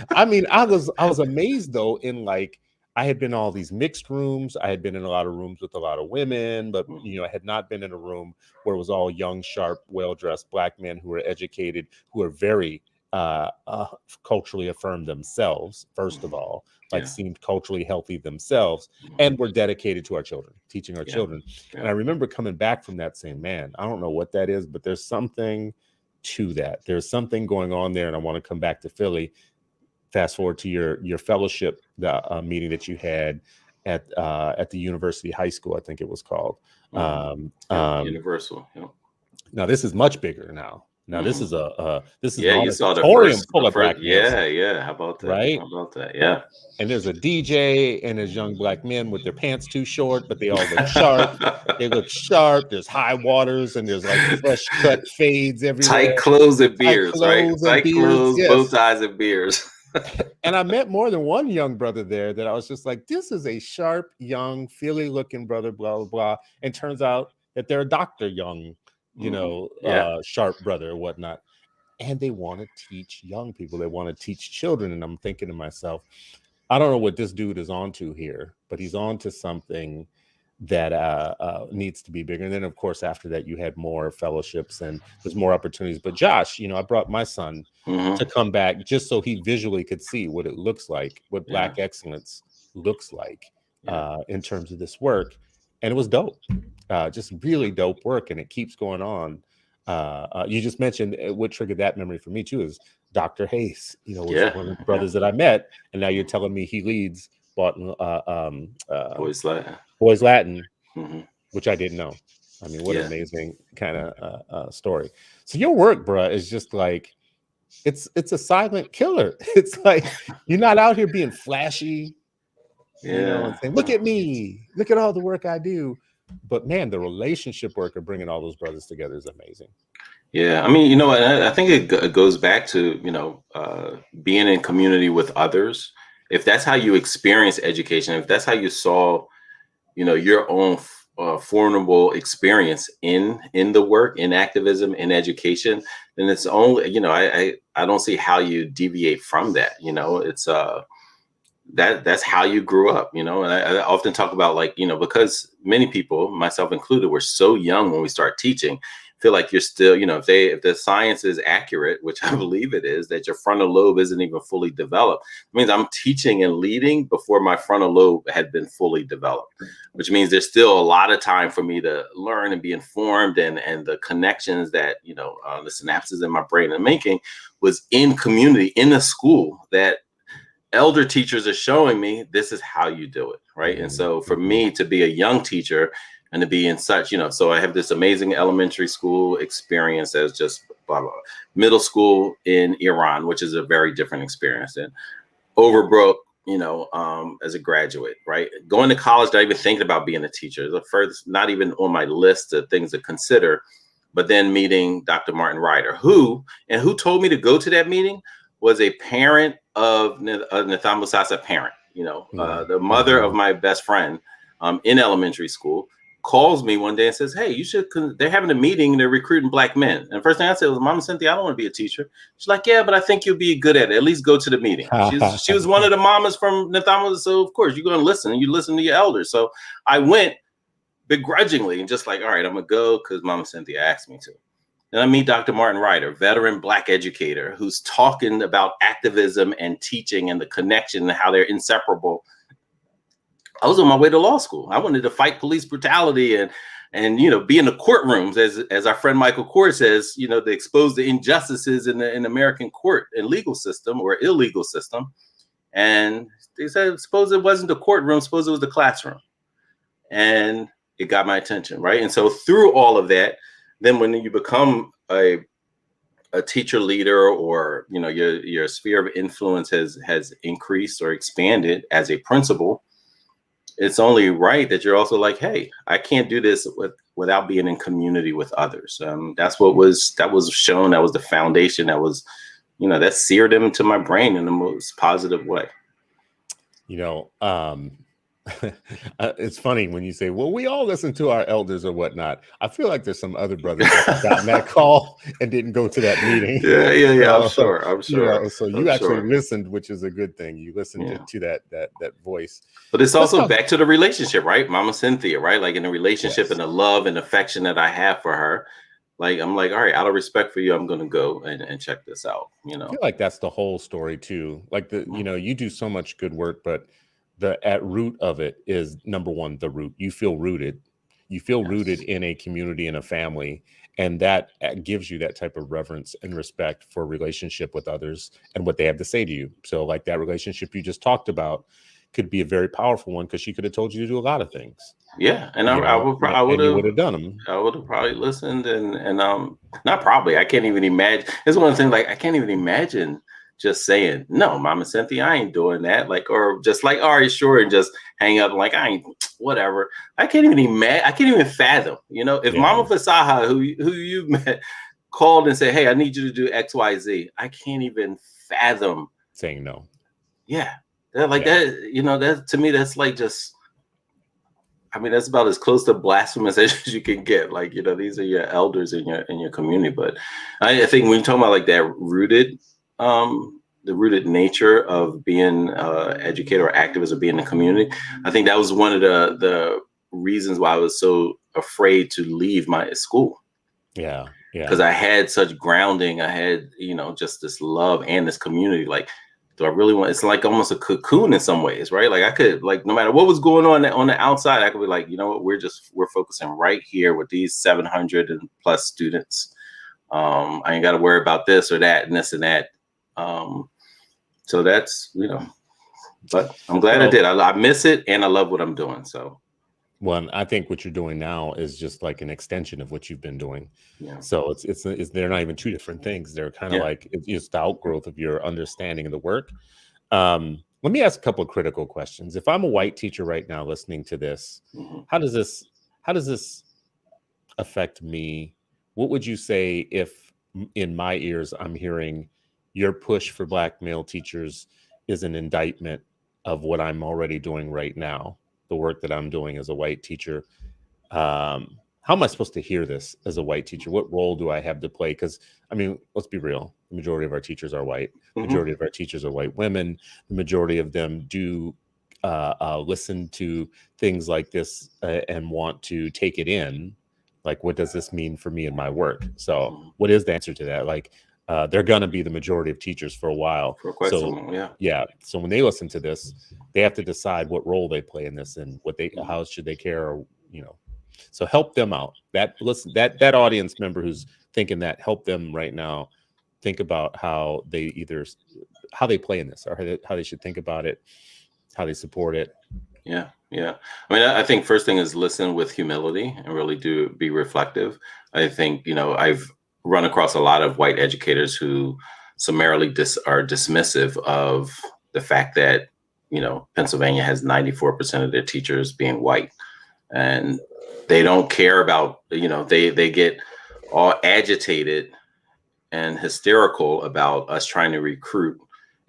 I mean, I was amazed though. In like, I had been in all these mixed rooms. I had been in a lot of rooms with a lot of women, but I had not been in a room where it was all young, sharp, well-dressed Black men who were educated, who are very culturally affirmed themselves, first of all, like seemed culturally healthy themselves, and were dedicated to our children, teaching our children. And I remember coming back from that saying, man, I don't know what that is, but there's something to that. There's something going on there, and I want to come back to Philly. Fast forward to your fellowship meeting that you had at the University High School, I think it was called. Universal. Yeah. Now this is much bigger now. Now this is an you saw the auditorium full of Black men. Yeah. How about that? Right? How about that? Yeah. And there's a DJ and there's young Black men with their pants too short, but they all look sharp. They look sharp. There's high waters and there's like fresh cut fades everywhere. Tight clothes and beards, right? Tight clothes, bow ties and beards. And I met more than one young brother there that I was just like, this is a sharp, young, Philly looking brother, blah, blah, blah. And turns out that they're a Dr. Young, sharp brother or whatnot. And they want to teach young people. They want to teach children. And I'm thinking to myself, I don't know what this dude is onto here, but he's onto something that needs to be bigger. And then, of course, after that, you had more fellowships and there's more opportunities. But Josh, I brought my son to come back just so he visually could see what it looks like, what Black excellence looks like in terms of this work. And it was dope, just really dope work. And it keeps going on. You just mentioned what triggered that memory for me, too, is Dr. Hayes, was one of the brothers that I met. And now you're telling me he leads Boys Latin, which I didn't know. I mean, what an amazing kind of story. So your work, bruh, is just like, it's a silent killer. It's like, you're not out here being flashy, and saying, look at me, look at all the work I do. But man, the relationship work of bringing all those brothers together is amazing. Yeah, I mean, I think it goes back to, being in community with others. If that's how you experience education, if that's how you saw, your own formidable experience in the work, in activism, in education, then it's only, I don't see how you deviate from that. It's that's how you grew up, and I often talk about, like, because many people, myself included, were so young when we start teaching. feel like you're still, if the science is accurate, which I believe it is, that your frontal lobe isn't even fully developed, it means I'm teaching and leading before my frontal lobe had been fully developed, which means there's still a lot of time for me to learn and be informed, and the connections that, the synapses in my brain are making was in community, in a school that elder teachers are showing me this is how you do it, right? And so for me to be a young teacher and to be in such, so I have this amazing elementary school experience as just blah, blah, middle school in Iran, which is a very different experience, and Overbrook, as a graduate, right? Going to college, not even thinking about being a teacher. The first, not even on my list of things to consider, but then meeting Dr. Martin Ryder, who told me to go to that meeting was a parent of Natham Musasa parent, the mother of my best friend in elementary school, calls me one day and says, hey, they're having a meeting, they're recruiting Black men. And the first thing I said was, Mama Cynthia, I don't want to be a teacher. She's like, yeah, but I think you'll be good at it. At least go to the meeting. She was one of the mamas from Natham. So of course you're going to listen, and you listen to your elders. So I went begrudgingly and just like, all right, I'm going to go because Mama Cynthia asked me to. Then I meet Dr. Martin Ryder, veteran Black educator, who's talking about activism and teaching and the connection and how they're inseparable. I was on my way to law school. I wanted to fight police brutality and be in the courtrooms, as our friend Michael Kors says, to expose the injustices in the American court and legal system, or illegal system. And they said, suppose it wasn't the courtroom, suppose it was the classroom. And it got my attention, right? And so through all of that, then when you become a teacher leader, or your sphere of influence has increased or expanded as a principal, it's only right that you're also like, hey, I can't do this without being in community with others. That was shown. That was the foundation. That was, that seared into my brain in the most positive way. It's funny when you say, well, we all listen to our elders or whatnot. I feel like there's some other brothers that got that call and didn't go to that meeting. Yeah. I'm sure. So you actually listened, which is a good thing. You listened to that voice. But it's also back to the relationship, right? Mama Cynthia, right? Like in the relationship, yes, and the love and affection that I have for her. Like, I'm like, all right, out of respect for you, I'm going to go and check this out. I feel like that's the whole story too. Like you do so much good work, but at root of it is, number one, the root. You feel rooted. You feel rooted in a community and a family, and that gives you that type of reverence and respect for relationship with others and what they have to say to you. So like that relationship you just talked about could be a very powerful one, because she could have told you to do a lot of things. Yeah, and I would have done them. I would have probably listened, and not probably. I can't even imagine. It's one of the things, like, I can't even imagine just saying, no, Mama Cynthia, I ain't doing that. Like, or just like, all right, sure, and just hang up, like, I ain't, whatever. I can't even imagine. I can't even fathom. If Mama Fasaha, who you met, called and said, hey, I need you to do X, Y, Z, I can't even fathom saying no. Yeah, that, that to me, that's like just. I mean, that's about as close to blasphemous as you can get. Like, these are your elders in your community. But I think when you talk about like that rooted, the rooted nature of being educator or activist or being in the community, I think that was one of the reasons why I was so afraid to leave my school. Yeah. Because I had such grounding. I had, just this love and this community. Like, do I really want? It's like almost a cocoon in some ways, right? Like I could, like, no matter what was going on the outside, I could be like, you know what, we're focusing right here with these 700 and plus students. I ain't got to worry about this or that and this and that. So that's, but I'm glad I did. I miss it, and I love what I'm doing. So. Well, I think what you're doing now is just like an extension of what you've been doing. Yeah. So it's they're not even two different things. They're kind of like it's the outgrowth of your understanding of the work. Let me ask a couple of critical questions. If I'm a white teacher right now listening to this, how does this affect me? What would you say if in my ears I'm hearing your push for Black male teachers is an indictment of what I'm already doing right now? The work that I'm doing as a white teacher. How am I supposed to hear this as a white teacher? What role do I have to play? Because, I mean, let's be real. The majority of our teachers are white. The majority of our teachers are white women. The majority of them do listen to things like this and want to take it in. Like, what does this mean for me and my work? So what is the answer to that? Like, they're going to be the majority of teachers for a while. For quite so long, yeah. Yeah. So when they listen to this, they have to decide what role they play in this and what they, how should they care, or, you know, so help them out. That audience member who's thinking that, help them right now think about how they play in this, or how they should think about it, how they support it. Yeah. I mean, I think first thing is listen with humility and really do be reflective. I think, I've run across a lot of white educators who summarily are dismissive of the fact that, Pennsylvania has 94% of their teachers being white, and they don't care about, they get all agitated and hysterical about us trying to recruit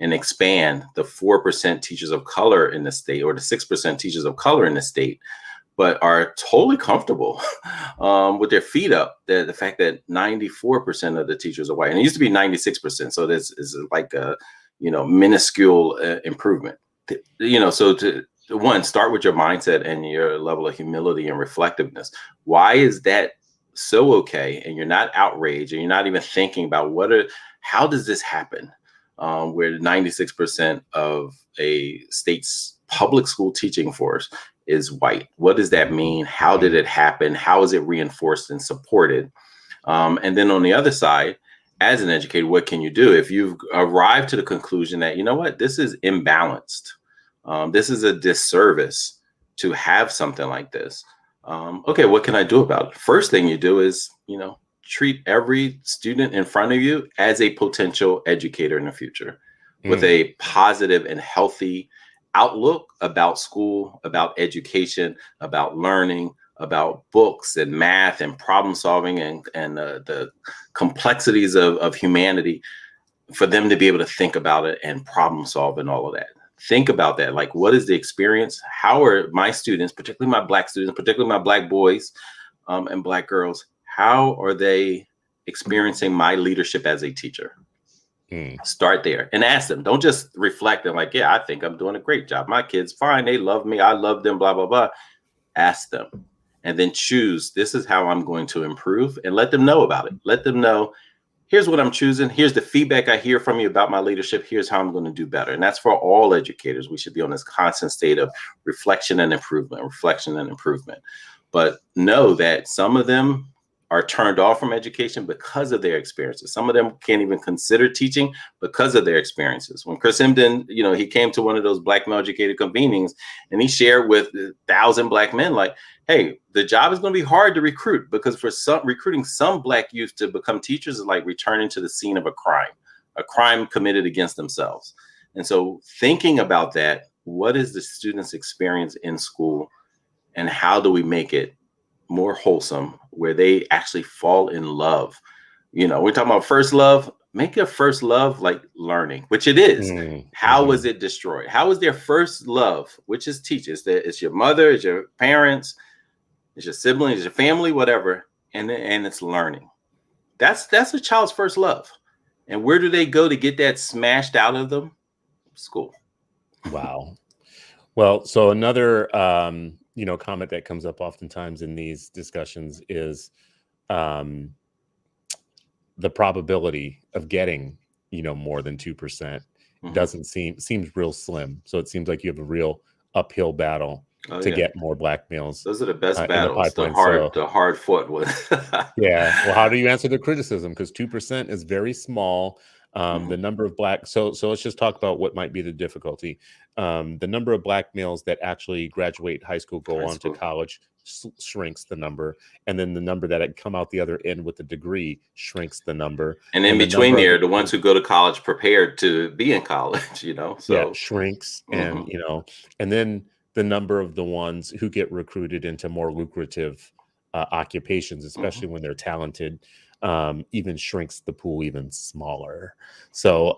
and expand the 4% teachers of color in the state, or the 6% teachers of color in the state, but are totally comfortable with their feet up. The fact that 94% of the teachers are white, and it used to be 96%. So this is like a, minuscule improvement. So to one, start with your mindset and your level of humility and reflectiveness. Why is that so okay? And you're not outraged, and you're not even thinking about how does this happen? Where 96% of a state's public school teaching force is white. What does that mean? How did it happen? How is it reinforced and supported? And then on the other side, as an educator, what can you do if you've arrived to the conclusion that, this is imbalanced? This is a disservice to have something like this. Okay, what can I do about it? First thing you do is, treat every student in front of you as a potential educator in the future, with a positive and healthy outlook about school, about education, about learning, about books and math and problem solving and the complexities of humanity, for them to be able to think about it and problem solve and all of that. Think about that. Like, what is the experience? How are my students, particularly my Black students, particularly my Black boys and Black girls, how are they experiencing my leadership as a teacher? Start there and ask them. Don't just reflect and like, yeah, I think I'm doing a great job. My kids, fine. They love me. I love them, blah, blah, blah. Ask them, and then choose, this is how I'm going to improve, and let them know about it. Let them know, here's what I'm choosing. Here's the feedback I hear from you about my leadership. Here's how I'm going to do better. And that's for all educators. We should be on this constant state of reflection and improvement, But know that some of them are turned off from education because of their experiences. Some of them can't even consider teaching because of their experiences. When Chris Hemden, he came to one of those Black male educator convenings, and he shared with 1,000 Black men, like, hey, the job is going to be hard to recruit, because for recruiting some Black youth to become teachers is like returning to the scene of a crime committed against themselves. And so thinking about that, what is the student's experience in school, and how do we make it more wholesome, where they actually fall in love? We're talking about first love. Make your first love like learning, which it is. How was it destroyed? How was their first love, which is teachers? It's your mother, it's your parents, it's your siblings, it's your family, whatever. And it's learning. That's a child's first love. And where do they go to get that smashed out of them? School. Wow. Well, so another comment that comes up oftentimes in these discussions is the probability of getting, more than 2% seems real slim. So it seems like you have a real uphill battle to get more Black males. Those are the best battles, the hard fought ones. Yeah. Well, how do you answer the criticism? Because 2% is very small. The number of Black, so let's just talk about what might be the difficulty. The number of Black males that actually graduate high school, go on to college, shrinks the number, and then the number that come out the other end with a degree shrinks the number. And in between there, the ones who go to college prepared to be in college, so shrinks, and and then the number of the ones who get recruited into more lucrative occupations, especially when they're talented, even shrinks the pool even smaller. So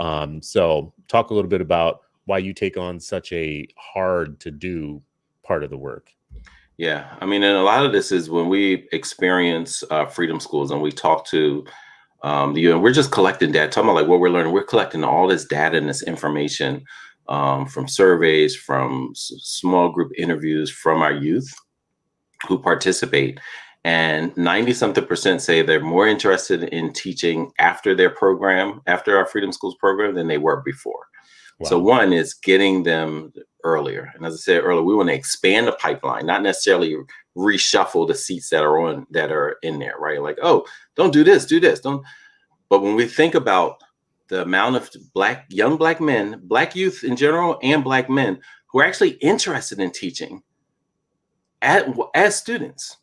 talk a little bit about why you take on such a hard to do part of the work. Yeah, I mean, and a lot of this is when we experience freedom schools and we talk to and we're just collecting data, talking about like what we're learning. We're collecting all this data and this information from surveys, from small group interviews from our youth who participate. And 90-something% say they're more interested in teaching after their program, after our Freedom Schools program, than they were before. Wow. So one is getting them earlier. And as I said earlier, we want to expand the pipeline, not necessarily reshuffle the seats that are in there, right? Like, oh, don't do this, do this. Don't. But when we think about the amount of young black men, black youth in general, and black men who are actually interested in teaching as students,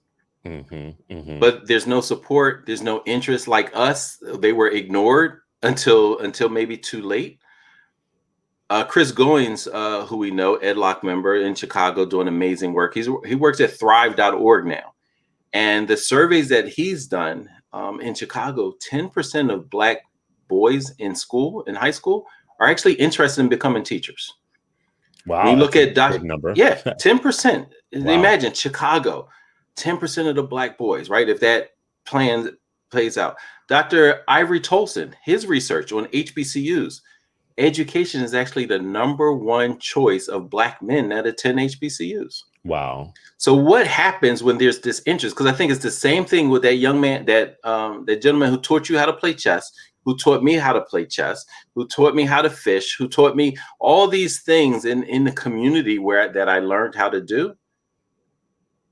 but there's no support, there's no interest. Like us, they were ignored until maybe too late. Chris Goins, who we know, EdLock member in Chicago, doing amazing work. He works at thrive.org now. And the surveys that he's done in Chicago, 10% of black boys in high school, are actually interested in becoming teachers. Wow. When you look at big number. Yeah, 10%. Wow. Imagine Chicago, 10% of the black boys, right? If that plan plays out. Dr. Ivory Tolson, his research on HBCUs, education is actually the #1 choice of black men that attend HBCUs. Wow. So what happens when there's this interest? Because I think it's the same thing with that young man, that gentleman who taught you how to play chess, who taught me how to play chess, who taught me how to fish, who taught me all these things in the community that I learned how to do.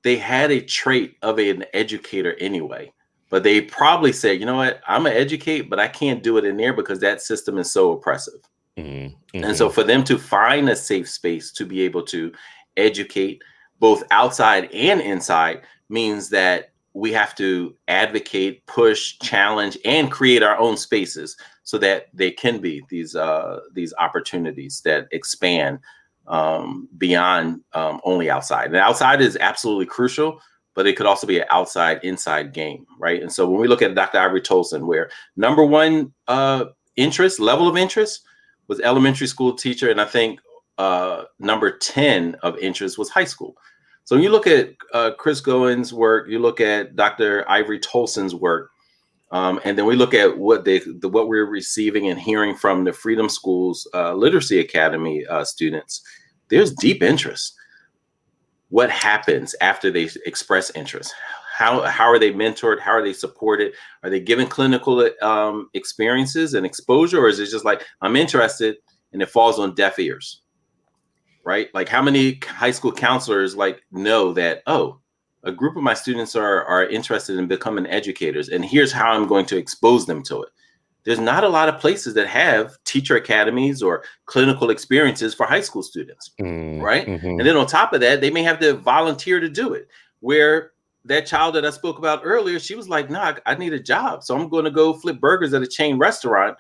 They had a trait of an educator anyway, but they probably said, you know what, I'm gonna educate, but I can't do it in there because that system is so oppressive. And so for them to find a safe space to be able to educate both outside and inside means that we have to advocate, push, challenge, and create our own spaces so that they can be these opportunities that expand beyond only outside. And outside is absolutely crucial, but it could also be an outside-inside game, right? And so when we look at Dr. Ivory Tolson, where #1 level of interest was elementary school teacher, and I think number 10 of interest was high school. So when you look at Chris Goins' work, you look at Dr. Ivory Tolson's work, and then we look at what we're receiving and hearing from the Freedom Schools Literacy Academy students. There's deep interest. What happens after they express interest? How are they mentored? How are they supported? Are they given clinical experiences and exposure, or is it just like, I'm interested, and it falls on deaf ears? Right? Like, how many high school counselors know that, oh, a group of my students are interested in becoming educators, and here's how I'm going to expose them to it. There's not a lot of places that have teacher academies or clinical experiences for high school students, right? And then on top of that, they may have to volunteer to do it. Where that child that I spoke about earlier, she was like, no, I need a job, so I'm going to go flip burgers at a chain restaurant,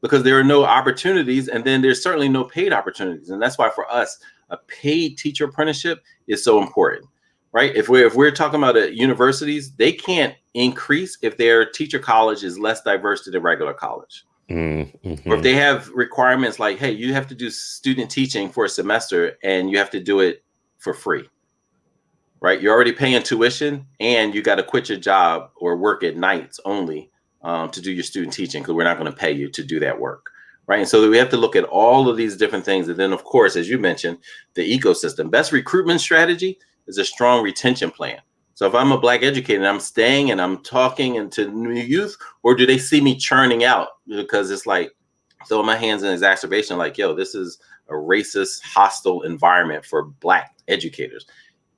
because there are no opportunities, and then there's certainly no paid opportunities. And that's why for us, a paid teacher apprenticeship is so important, right? If we're talking about universities, they can't increase if their teacher college is less diverse than the regular college. Or if they have requirements like, hey, you have to do student teaching for a semester and you have to do it for free, right? You're already paying tuition and you got to quit your job or work at nights only to do your student teaching, because we're not going to pay you to do that work, right? And so we have to look at all of these different things. And then, of course, as you mentioned, the ecosystem. Best recruitment strategy is a strong retention plan. So if I'm a Black educator and I'm staying and I'm talking to new youth, or do they see me churning out because it's like, throw my hands in exacerbation, like, yo, this is a racist, hostile environment for Black educators.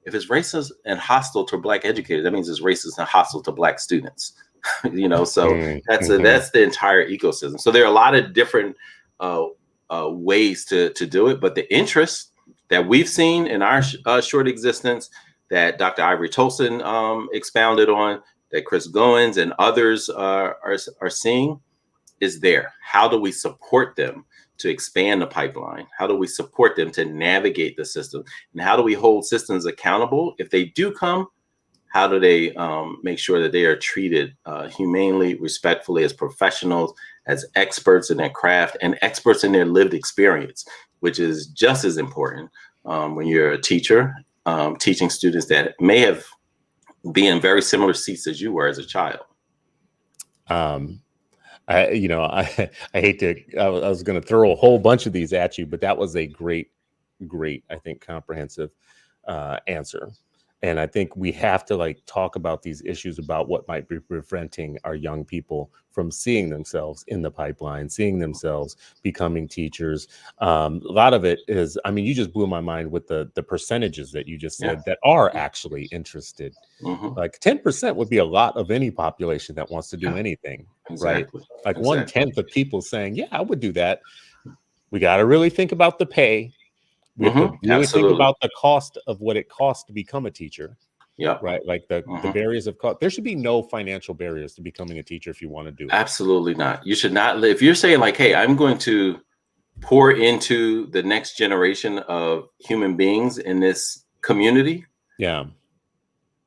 If it's racist and hostile to Black educators, that means it's racist and hostile to Black students. So that's the entire ecosystem. So there are a lot of different ways to do it, but the interest that we've seen in our short existence, that Dr. Ivory Tolson expounded on, that Chris Goins and others are seeing, is there. How do we support them to expand the pipeline? How do we support them to navigate the system? And how do we hold systems accountable? If they do come, how do they make sure that they are treated humanely, respectfully, as professionals, as experts in their craft, and experts in their lived experience, which is just as important when you're a teacher, teaching students that may have been in very similar seats as you were as a child. I hate to, I was going to throw a whole bunch of these at you, but that was a great, I think, comprehensive answer. And I think we have to like talk about these issues about what might be preventing our young people from seeing themselves in the pipeline, seeing themselves becoming teachers. A lot of it is, I mean, you just blew my mind with the percentages that you just said that are actually interested. Like 10% would be a lot of any population that wants to do anything, right? Like 1/10 of people saying, yeah, I would do that. We got to really think about the pay. We have to really think about the cost of what it costs to become a teacher. Yeah. Right. Like the barriers of cost. There should be no financial barriers to becoming a teacher if you want to do it. Absolutely not. You should not live. If you're saying like, hey, I'm going to pour into the next generation of human beings in this community. Yeah.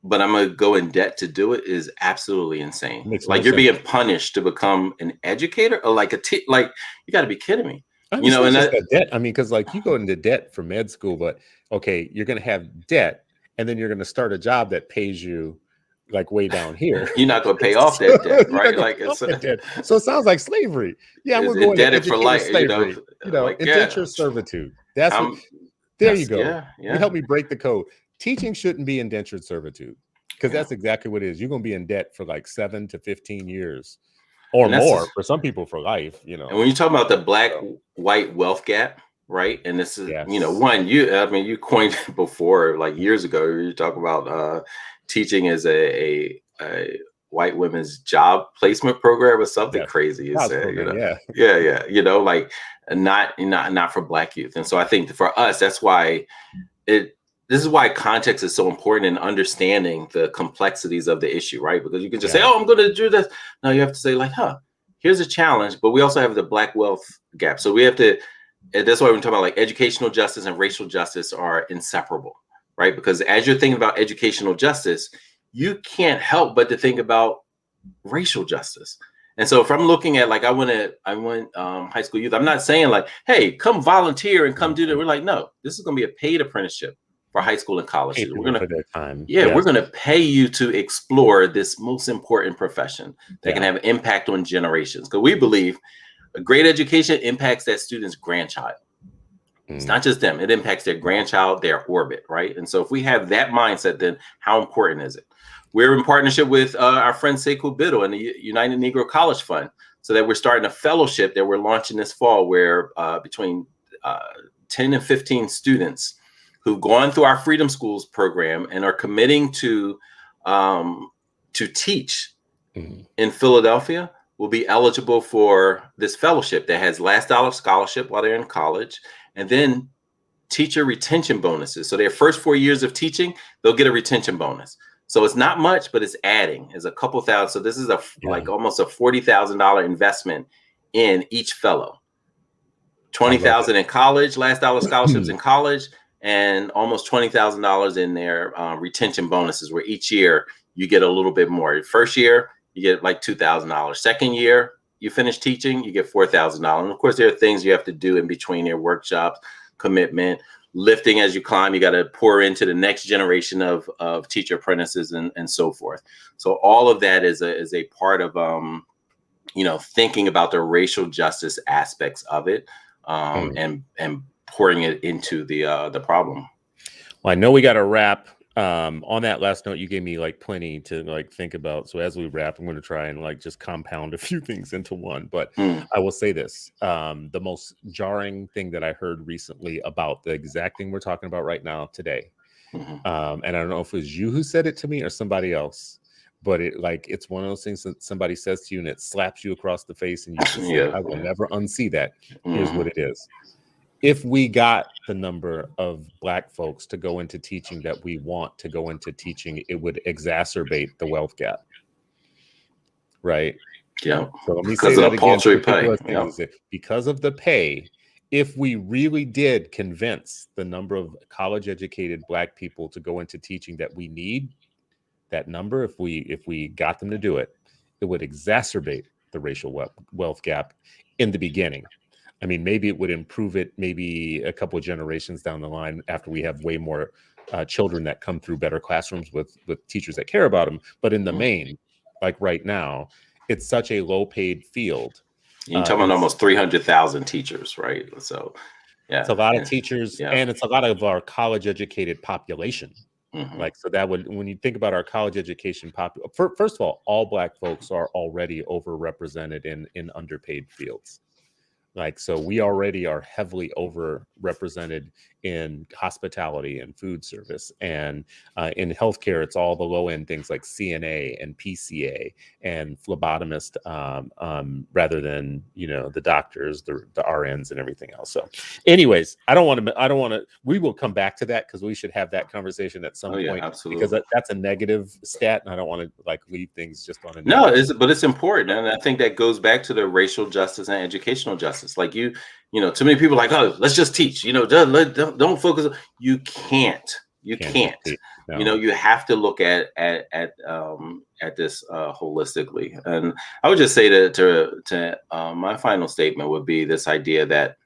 But I'm going to go in debt to do it is absolutely insane. Like you're being punished to become an educator or like like you got to be kidding me. I mean, and that debt. I mean, because like you go into debt for med school, but okay, you're going to have debt, and then you're going to start a job that pays you like way down here. You're not going to pay off that debt, right? Like it's debt. So it sounds like slavery. Yeah, I'm going to go into for life. Slavery. Like, indentured servitude. That's what. There you go. Yeah. You help me break the code. Teaching shouldn't be indentured servitude because that's exactly what it is. You're going to be in debt for like 7 to 15 years. Or more for some people for life, And when you talk about the black-white wealth gap, right? And this is, you coined it before, like years ago. You talk about teaching as a white women's job placement program or something crazy. You said, like not for Black youth. And so I think for us, that's why this is why context is so important in understanding the complexities of the issue, right? Because you can just say, oh, I'm going to do this. No, you have to say like, here's a challenge, but we also have the Black wealth gap. So we have to, and that's why we're talking about like educational justice and racial justice are inseparable, right? Because as you're thinking about educational justice, you can't help but to think about racial justice. And so if I'm looking at like, I went high school youth, I'm not saying like, hey, come volunteer and come do that. We're like, no, this is going to be a paid apprenticeship for high school and college. We're going to pay you to explore this most important profession that can have an impact on generations. Because we believe a great education impacts that student's grandchild. It's not just them. It impacts their grandchild, their orbit, right? And so if we have that mindset, then how important is it? We're in partnership with our friend Sekou Biddle and the United Negro College Fund so that we're starting a fellowship that we're launching this fall where between 10 and 15 students who've gone through our Freedom Schools program and are committing to teach in Philadelphia will be eligible for this fellowship that has last dollar scholarship while they're in college, and then teacher retention bonuses. So their first 4 years of teaching, they'll get a retention bonus. So it's not much, but it's adding. It's a couple thousand. So this is like almost a $40,000 investment in each fellow. $20,000 in college, last dollar scholarships in college, and almost $20,000 in their retention bonuses, where each year you get a little bit more. First year, you get like $2,000. Second year, you finish teaching, you get $4,000. And of course, there are things you have to do in between your workshops, commitment, lifting as you climb. You got to pour into the next generation of teacher apprentices and so forth. So all of that is a part of thinking about the racial justice aspects of it and pouring it into the problem. Well, I know we got to wrap. On that last note, you gave me like plenty to like think about. So as we wrap, I'm going to try and like just compound a few things into one. But I will say this: the most jarring thing that I heard recently about the exact thing we're talking about right now today, and I don't know if it was you who said it to me or somebody else, but it's one of those things that somebody says to you and it slaps you across the face, and you just say, I will never unsee that. Here's what it is. If we got the number of Black folks to go into teaching that we want to go into teaching, it would exacerbate the wealth gap. Right? Yeah. So let me say that again. Because of the pay, if we really did convince the number of college educated Black people to go into teaching that we need that number, if we got them to do it, it would exacerbate the racial wealth gap in the beginning. I mean, maybe it would improve it maybe a couple of generations down the line after we have way more children that come through better classrooms with teachers that care about them. But in the main, like right now, it's such a low paid field. You're talking about almost 300,000 teachers, right? So, it's a lot of teachers and it's a lot of our college educated population. Like, so that would, when you think about our college education first of all Black folks are already overrepresented in underpaid fields. Like, so we already are heavily overrepresented in hospitality and food service, and in healthcare, it's all the low end things like CNA and PCA and phlebotomist, rather than, you know, the doctors, the RNs and everything else. So anyways, I don't want to, we will come back to that because we should have that conversation at some point, absolutely. because that's a negative stat, and I don't want to like leave things just on a No, negative. but it's important, and I think that goes back to the racial justice and educational justice. Like you know, too many people are like, oh, let's just teach. You know, don't focus. You can't. No. You know, you have to look at this holistically. And I would just say to my final statement would be this idea that,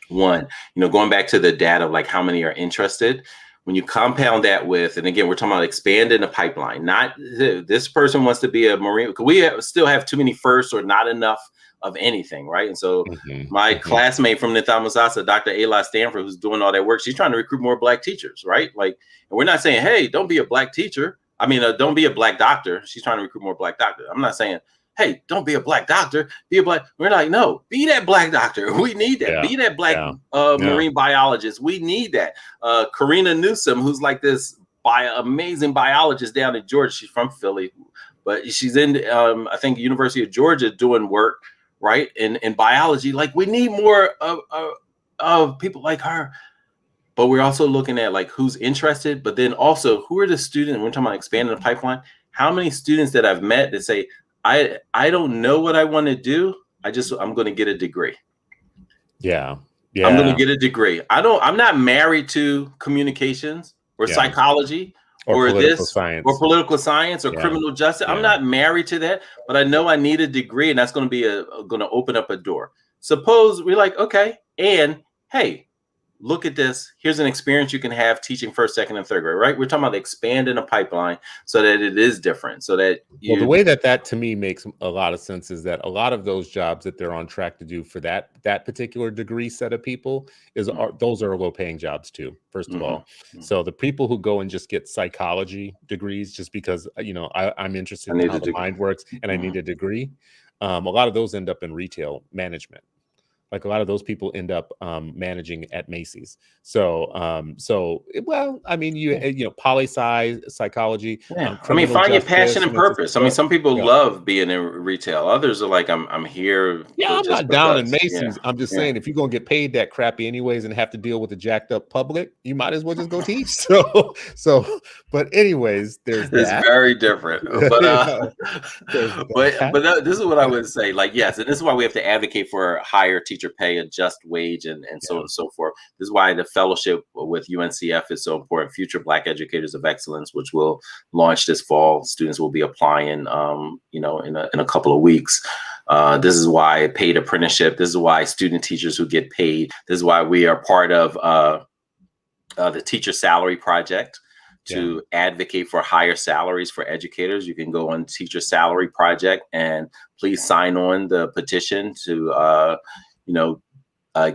one, you know, going back to the data of like how many are interested, when you compound that with, and again, we're talking about expanding the pipeline, not this person wants to be a Marine, because we still have too many firsts or not enough of anything, right? And so my classmate from Nithamasasa, Dr. Ayla Stanford, who's doing all that work, she's trying to recruit more Black teachers, right? Like, and we're not saying, hey, don't be a Black teacher. I mean, don't be a Black doctor. She's trying to recruit more Black doctors. I'm not saying, hey, don't be a Black doctor, be a Black. We're like, no, be that Black doctor. We need that. Be that Black marine biologist. We need that. Karina Newsom, who's like this amazing biologist down in Georgia. She's from Philly, but she's in, I think, University of Georgia doing work, right, in biology. Like, we need more of people like her. But we're also looking at like who's interested, but then also who are the students. We're talking about expanding the pipeline. How many students that I've met that say, I don't know what I want to do. I'm going to get a degree. Yeah. I'm going to get a degree. I'm not married to communications or psychology or political science or political science or criminal justice. I'm not married to that, but I know I need a degree, and that's going to be going to open up a door. Suppose we're like, okay, and hey, look at this. Here's an experience you can have teaching first, second, and third grade, right? We're talking about expanding a pipeline so that it is different. So that the way that to me makes a lot of sense is that a lot of those jobs that they're on track to do for that particular degree set of people those are low paying jobs too, first of all. So the people who go and just get psychology degrees just because, you know, I'm interested in how the mind works and I need a degree, a lot of those end up in retail management. Like, a lot of those people end up managing at Macy's. So, well, I mean, you know, poli-sci, psychology. I mean, find your passion and purpose. I mean, some people love being in retail. Others are like, I'm here. Yeah, I'm not down in Macy's. I'm just saying, if you're gonna get paid that crappy anyways and have to deal with a jacked up public, you might as well just go teach. So, but anyways, there's that. It's very different. But but this is what I would say. Like, yes, and this is why we have to advocate for higher teacher pay, a just wage, and so on and so forth. This is why the fellowship with UNCF is so important. Future Black Educators of Excellence, which will launch this fall. Students will be applying, you know, in a couple of weeks. This is why paid apprenticeship. This is why student teachers who get paid. This is why we are part of the Teacher Salary Project to advocate for higher salaries for educators. You can go on Teacher Salary Project and please sign on the petition to you know,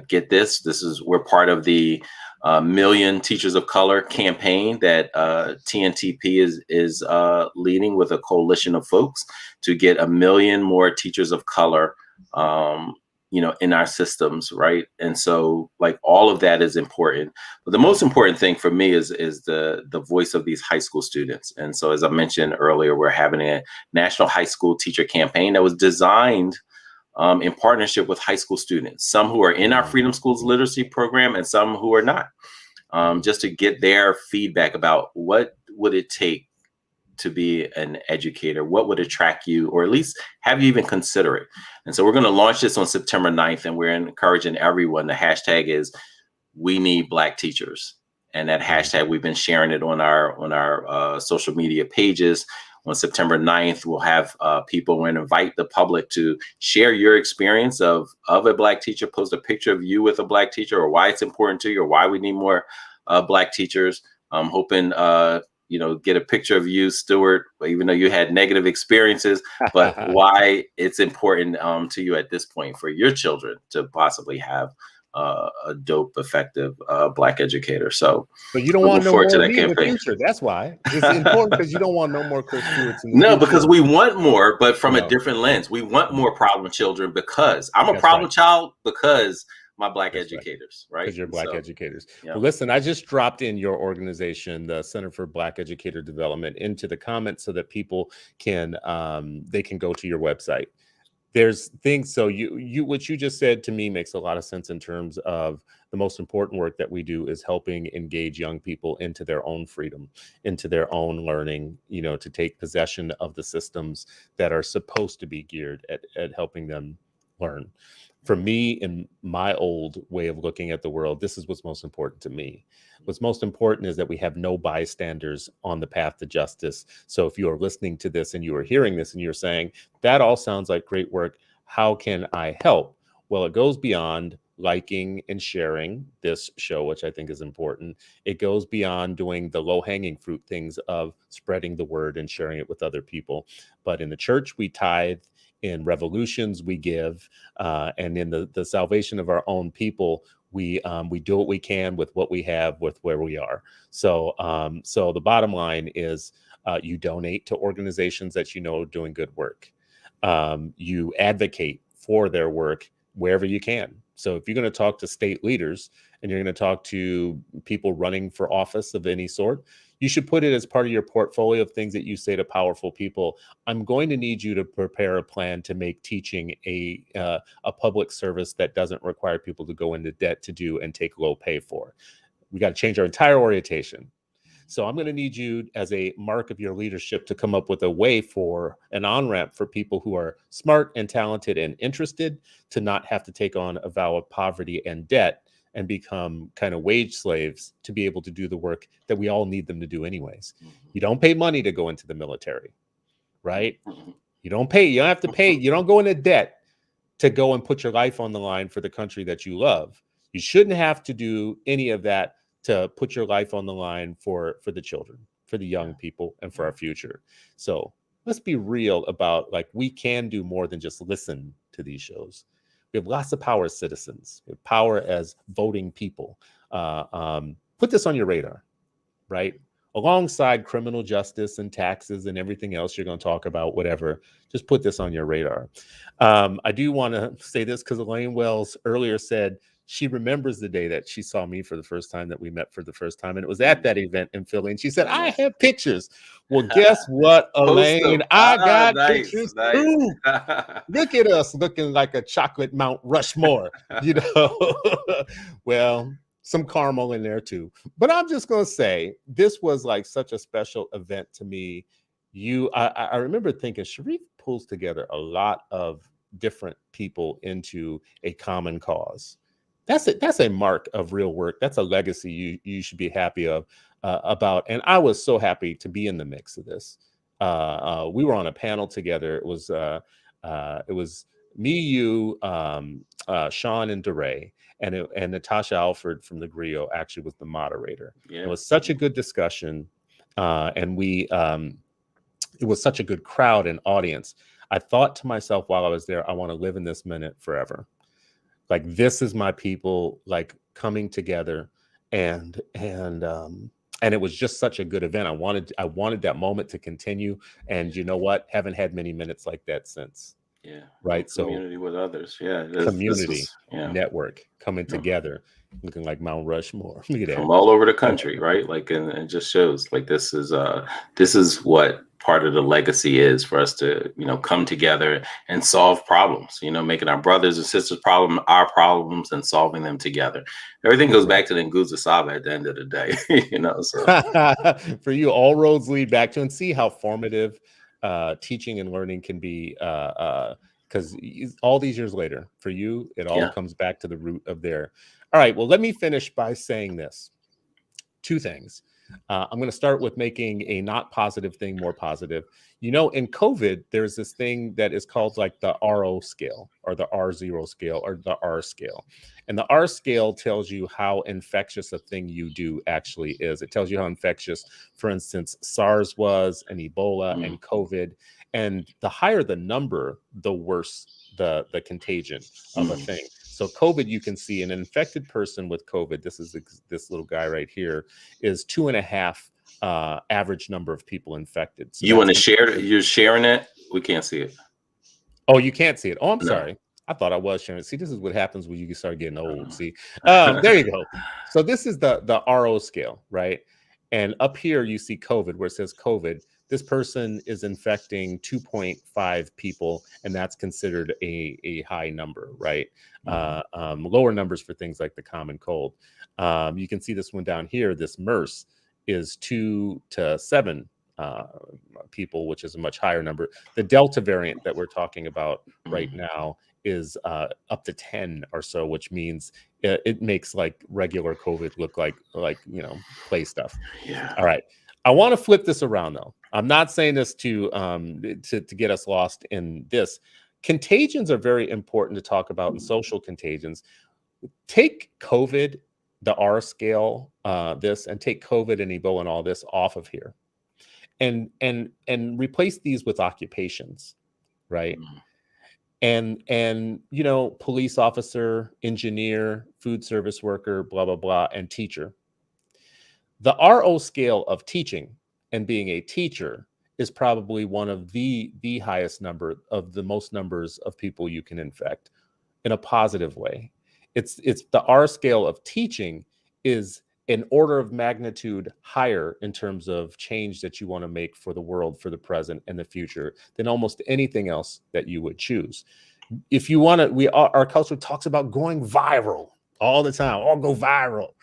get this. We're part of the Million Teachers of Color campaign that TNTP is leading with a coalition of folks to get 1 million more teachers of color, you know, in our systems, right? And so, like, all of that is important. But the most important thing for me is the voice of these high school students. And so, as I mentioned earlier, we're having a National High School Teacher Campaign that was designed in partnership with high school students, some who are in our Freedom Schools literacy program and some who are not, just to get their feedback about what would it take to be an educator, what would attract you, or at least have you even consider it. And so we're going to launch this on September 9th, and we're encouraging everyone. The hashtag is We Need Black Teachers. And that hashtag, we've been sharing it on our social media pages. On September 9th, we'll have people, we're going to invite the public to share your experience of a Black teacher, post a picture of you with a Black teacher, or why it's important to you, or why we need more Black teachers. I'm hoping, you know, get a picture of you, Stuart, even though you had negative experiences, but why it's important to you at this point for your children to possibly have a dope, effective Black educator. So But you don't looking want no forward to more of that me in the campaign. future. That's why it's important, because you don't want no more Chris Stewarts in the No, future. because we want more, but from a No, different lens. We want more problem children because I'm a that's problem right. child because my Black That's right. educators, right? Because you're And Black so, educators. yeah. Well, listen, I just dropped in your organization, the Center for Black Educator Development, into the comments so that people can they can go to your website. There's things, so you what you just said to me makes a lot of sense in terms of the most important work that we do is helping engage young people into their own freedom, into their own learning, you know, to take possession of the systems that are supposed to be geared at helping them learn. For me, in my old way of looking at the world, this is what's most important to me. What's most important is that we have no bystanders on the path to justice. So if you are listening to this and you are hearing this and you're saying, that all sounds like great work, how can I help? Well, it goes beyond liking and sharing this show, which I think is important. It goes beyond doing the low-hanging fruit things of spreading the word and sharing it with other people. But in the church, we tithe. In revolutions, we give, and in the salvation of our own people, we do what we can with what we have, with where we are. So so the bottom line is, you donate to organizations that you know are doing good work. You advocate for their work wherever you can. So if you're going to talk to state leaders and you're going to talk to people running for office of any sort, you should put it as part of your portfolio of things that you say to powerful people. I'm going to need you to prepare a plan to make teaching a public service that doesn't require people to go into debt to do and take low pay for. We got to change our entire orientation. So I'm going to need you, as a mark of your leadership, to come up with a way for an on-ramp for people who are smart and talented and interested to not have to take on a vow of poverty and debt and become kind of wage slaves to be able to do the work that we all need them to do anyways. You don't pay money to go into the military, right? You don't have to pay. You don't go into debt to go and put your life on the line for the country that you love. You shouldn't have to do any of that to put your life on the line for the children, for the young people, and for our future. So let's be real about, like, we can do more than just listen to these shows. We have lots of power as citizens. We have power as voting people. Put this on your radar, right? Alongside criminal justice and taxes and everything else you're going to talk about, whatever, just put this on your radar. I do want to say this because Elaine Wells earlier said she remembers the day that she saw me for the first time, that we met for the first time. And it was at that event in Philly. And she said, I have pictures. Well, guess what, Elaine? I got pictures too. Look at us looking like a chocolate Mount Rushmore, you know. Well, some caramel in there too. But I'm just going to say, this was like such a special event to me. I remember thinking, Sharif pulls together a lot of different people into a common cause. That's a mark of real work. That's a legacy you should be happy about. And I was so happy to be in the mix of this. We were on a panel together. It was me, you, Sean, and DeRay, and Natasha Alford from the Griot actually was the moderator. Yeah. It was such a good discussion, and it was such a good crowd and audience. I thought to myself while I was there, I want to live in this minute forever. Like, this is my people, like, coming together, and it was just such a good event. I wanted that moment to continue, and you know what? Haven't had many minutes like that since. Yeah. Right. Community with others. Yeah. Community, network coming together, looking like Mount Rushmore. Look at that. From all over the country, right? Like, and it just shows, like, this is what part of the legacy is for us to, come together and solve problems, making our brothers and sisters our problems, and solving them together. Everything goes back to the Nguza Saba at the end of the day, so. For you, all roads lead back to, and see how formative teaching and learning can be, because all these years later, for you, it all comes back to the root of there. All right, well, let me finish by saying this. Two things. I'm going to start with making a not positive thing more positive. In COVID, there's this thing that is called, like, the RO scale, or the R0 scale, or the R scale. And the R scale tells you how infectious a thing you do actually is. It tells you how infectious, for instance, SARS was, and Ebola, and COVID. And the higher the number, the worse the contagion of a thing. So COVID, you can see an infected person with COVID. This is this little guy right here is 2.5 average number of people infected. So you want to share it? You're sharing it? We can't see it. Oh, you can't see it. Oh, I'm No. sorry. I thought I was sharing it. See, this is what happens when you start getting old. See, there you go. So this is the RO scale, right? And up here you see COVID, where it says COVID. This person is infecting 2.5 people, and that's considered a high number, right? Lower numbers for things like the common cold. You can see this one down here. This MERS is 2 to 7 people, which is a much higher number. The Delta variant that we're talking about right now is up to 10 or so, which means it makes like regular COVID look like play stuff. Yeah. All right. I want to flip this around though. I'm not saying this to get us lost in this. Contagions are very important to talk about in social contagions. Take COVID, the R scale, this, and take COVID and Ebola and all this off of here. And replace these with occupations, right? And police officer, engineer, food service worker, blah blah blah, and teacher. The RO scale of teaching and being a teacher is probably one of the highest number of the most numbers of people you can infect in a positive way. It's the R scale of teaching is an order of magnitude higher in terms of change that you want to make for the world, for the present and the future than almost anything else that you would choose. If you want to, our culture talks about going viral all the time. Oh, go viral.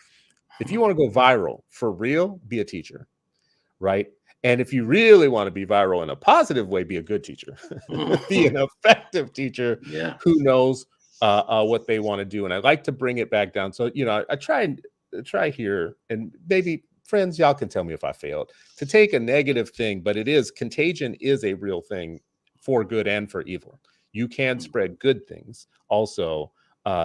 If you want to go viral for real, be a teacher, right? And if you really want to be viral in a positive way, be a good teacher. Be an effective teacher who knows what they want to do. And I like to bring it back down. So, I try here, and maybe friends, y'all can tell me if I failed to take a negative thing, but contagion is a real thing for good and for evil. You can spread good things also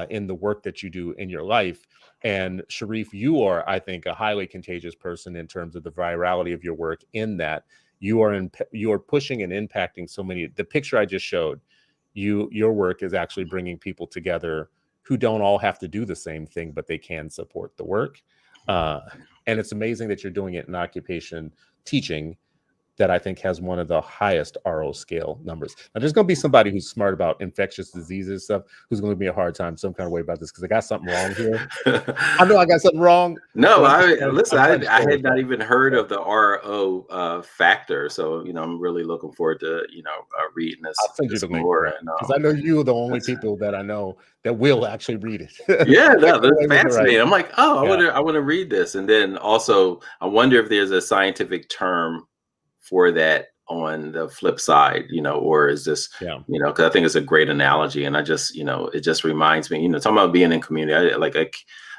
in the work that you do in your life. And Sharif, you are, I think, a highly contagious person in terms of the virality of your work, in that you are pushing and impacting so many. The picture I just showed, your work is actually bringing people together who don't all have to do the same thing, but they can support the work. And it's amazing that you're doing it in occupation teaching, that I think has one of the highest RO scale numbers. Now, there's going to be somebody who's smart about infectious diseases stuff who's going to give me a hard time some kind of way about this because I got something wrong here. I know I got something wrong. No, I had not even heard of the RO factor. So, I'm really looking forward to, reading this. I'll send you the link more. Because I know you're the only people that I know that will actually read it. Yeah, no, that's fascinating. Right. I'm like, I want to read this. And then also, I wonder if there's a scientific term for that on the flip side, or is this, because I think it's a great analogy. And I just, it just reminds me, talking about being in community,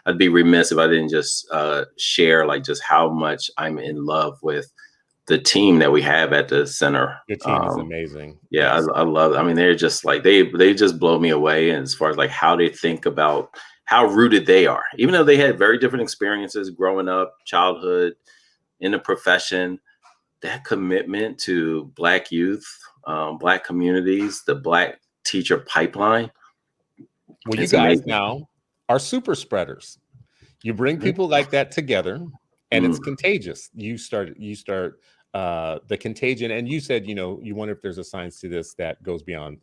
I'd be remiss if I didn't just share just how much I'm in love with the team that we have at the center. Your team is amazing. Yeah, yes. I love it. I mean, they're just they just blow me away. And as far as how they think about how rooted they are, even though they had very different experiences growing up, childhood, in the profession, that commitment to Black youth, Black communities, the Black teacher pipeline. Well, you guys amazing. Now are super spreaders. You bring people like that together, and it's contagious. You start the contagion, and you said, you wonder if there's a science to this that goes beyond.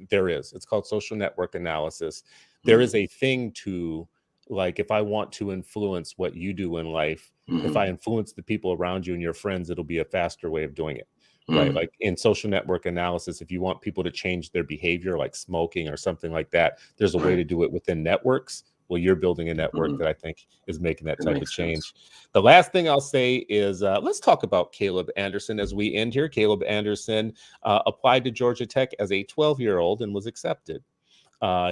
There is. It's called social network analysis. There is a thing to, if I want to influence what you do in life, if I influence the people around you and your friends, it'll be a faster way of doing it, right? Like in social network analysis, if you want people to change their behavior, like smoking or something like that, there's a way to do it within networks. Well, you're building a network that I think is making that type of change. Sense. The last thing I'll say is let's talk about Caleb Anderson as we end here. Caleb Anderson applied to Georgia Tech as a 12-year-old and was accepted.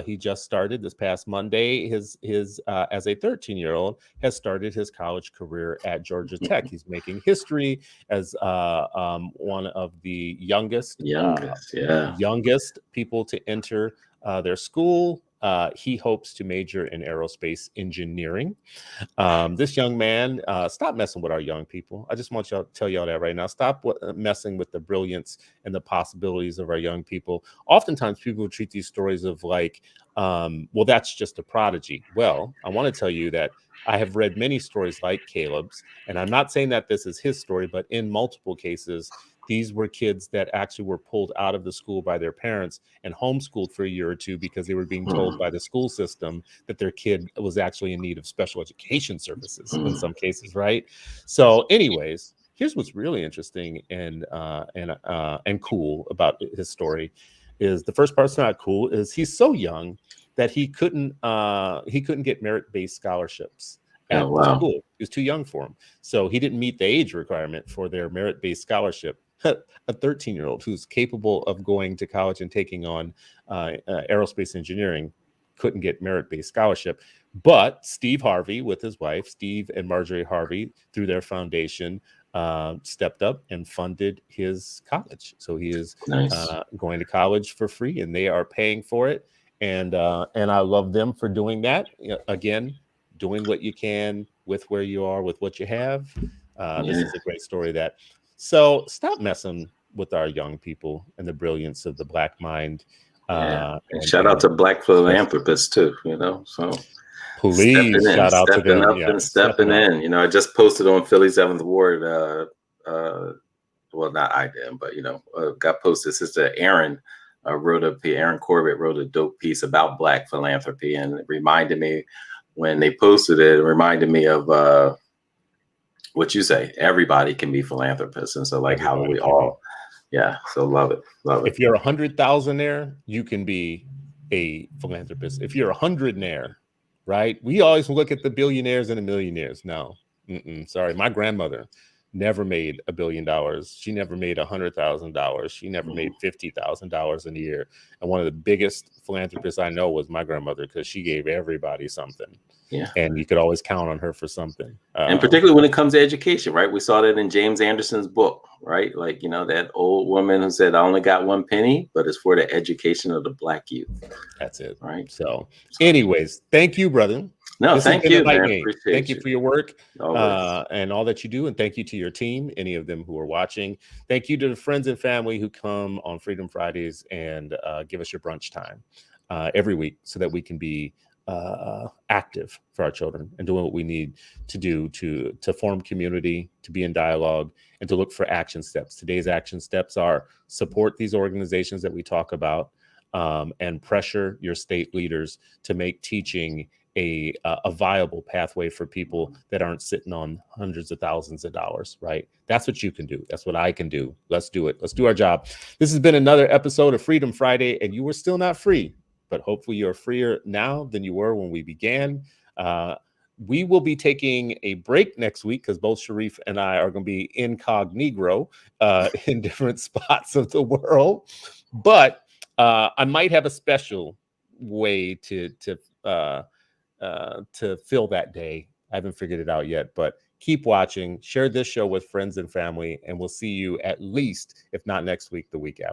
He just started this past Monday. His as a 13-year-old has started his college career at Georgia Tech. He's making history as one of the youngest people to enter their school. he hopes to major in aerospace engineering. This young man, stop messing with our young people. I just want y'all to tell y'all that right now. Stop messing with the brilliance and the possibilities of our young people. Oftentimes people treat these stories of like, well, that's just a prodigy. Well, I want to tell you that I have read many stories like Caleb's, and I'm not saying that this is his story, but in multiple cases, these were kids that actually were pulled out of the school by their parents and homeschooled for a year or two because they were being told by the school system that their kid was actually in need of special education services in some cases, right? So anyways, here's what's really interesting and cool about his story is the first part's not cool is he's so young that he couldn't get merit-based scholarships at the school. He was too young for him. So he didn't meet the age requirement for their merit-based scholarship. A 13-year-old who's capable of going to college and taking on aerospace engineering couldn't get merit-based scholarship. But Steve Harvey with his wife, Steve and Marjorie Harvey, through their foundation, stepped up and funded his college. So he is going to college for free, and they are paying for it. And I love them for doing that. Again, doing what you can with where you are, with what you have. This is a great story. So stop messing with our young people and the brilliance of the Black mind. And shout out to Black philanthropists too, so please shout out to them. Stepping up and stepping in. I just posted on Philly 7th Ward. Well, not I did, but got posted. Sister Aaron Aaron Corbett wrote a dope piece about Black philanthropy, and it reminded me when they posted it. It reminded me of what you say. Everybody can be philanthropists, and so like how do we all? Yeah, so love it. If you're 100,000-aire, you can be a philanthropist. If you're 100-aire, right? We always look at the billionaires and the millionaires. No, sorry, my grandmother never made $1 billion. She never made $100,000. She never made $50,000 in a year. And one of the biggest philanthropists I know was my grandmother because she gave everybody something. Yeah. And you could always count on her for something. And particularly when it comes to education, right? We saw that in James Anderson's book, right? Like, that old woman who said, I only got 1 penny, but it's for the education of the Black youth. That's it. Right. So anyways, thank you, brother. No, thank you, man. Thank you for your work Always. And all that you do. And thank you to your team, any of them who are watching. Thank you to the friends and family who come on Freedom Fridays and give us your brunch time every week so that we can be active for our children and doing what we need to do to form community, to be in dialogue, and to look for action steps. Today's action steps are support these organizations that we talk about and pressure your state leaders to make teaching a viable pathway for people that aren't sitting on hundreds of thousands of dollars, right? That's what you can do. That's what I can do. Let's do it. Let's do our job. This has been another episode of Freedom Friday, and you were still not free, but hopefully you're freer now than you were when we began. We will be taking a break next week because both Sharif and I are going to be incognito in different spots of the world. But I might have a special way to fill that day. I haven't figured it out yet, but keep watching. Share this show with friends and family, and we'll see you at least, if not next week, the week after.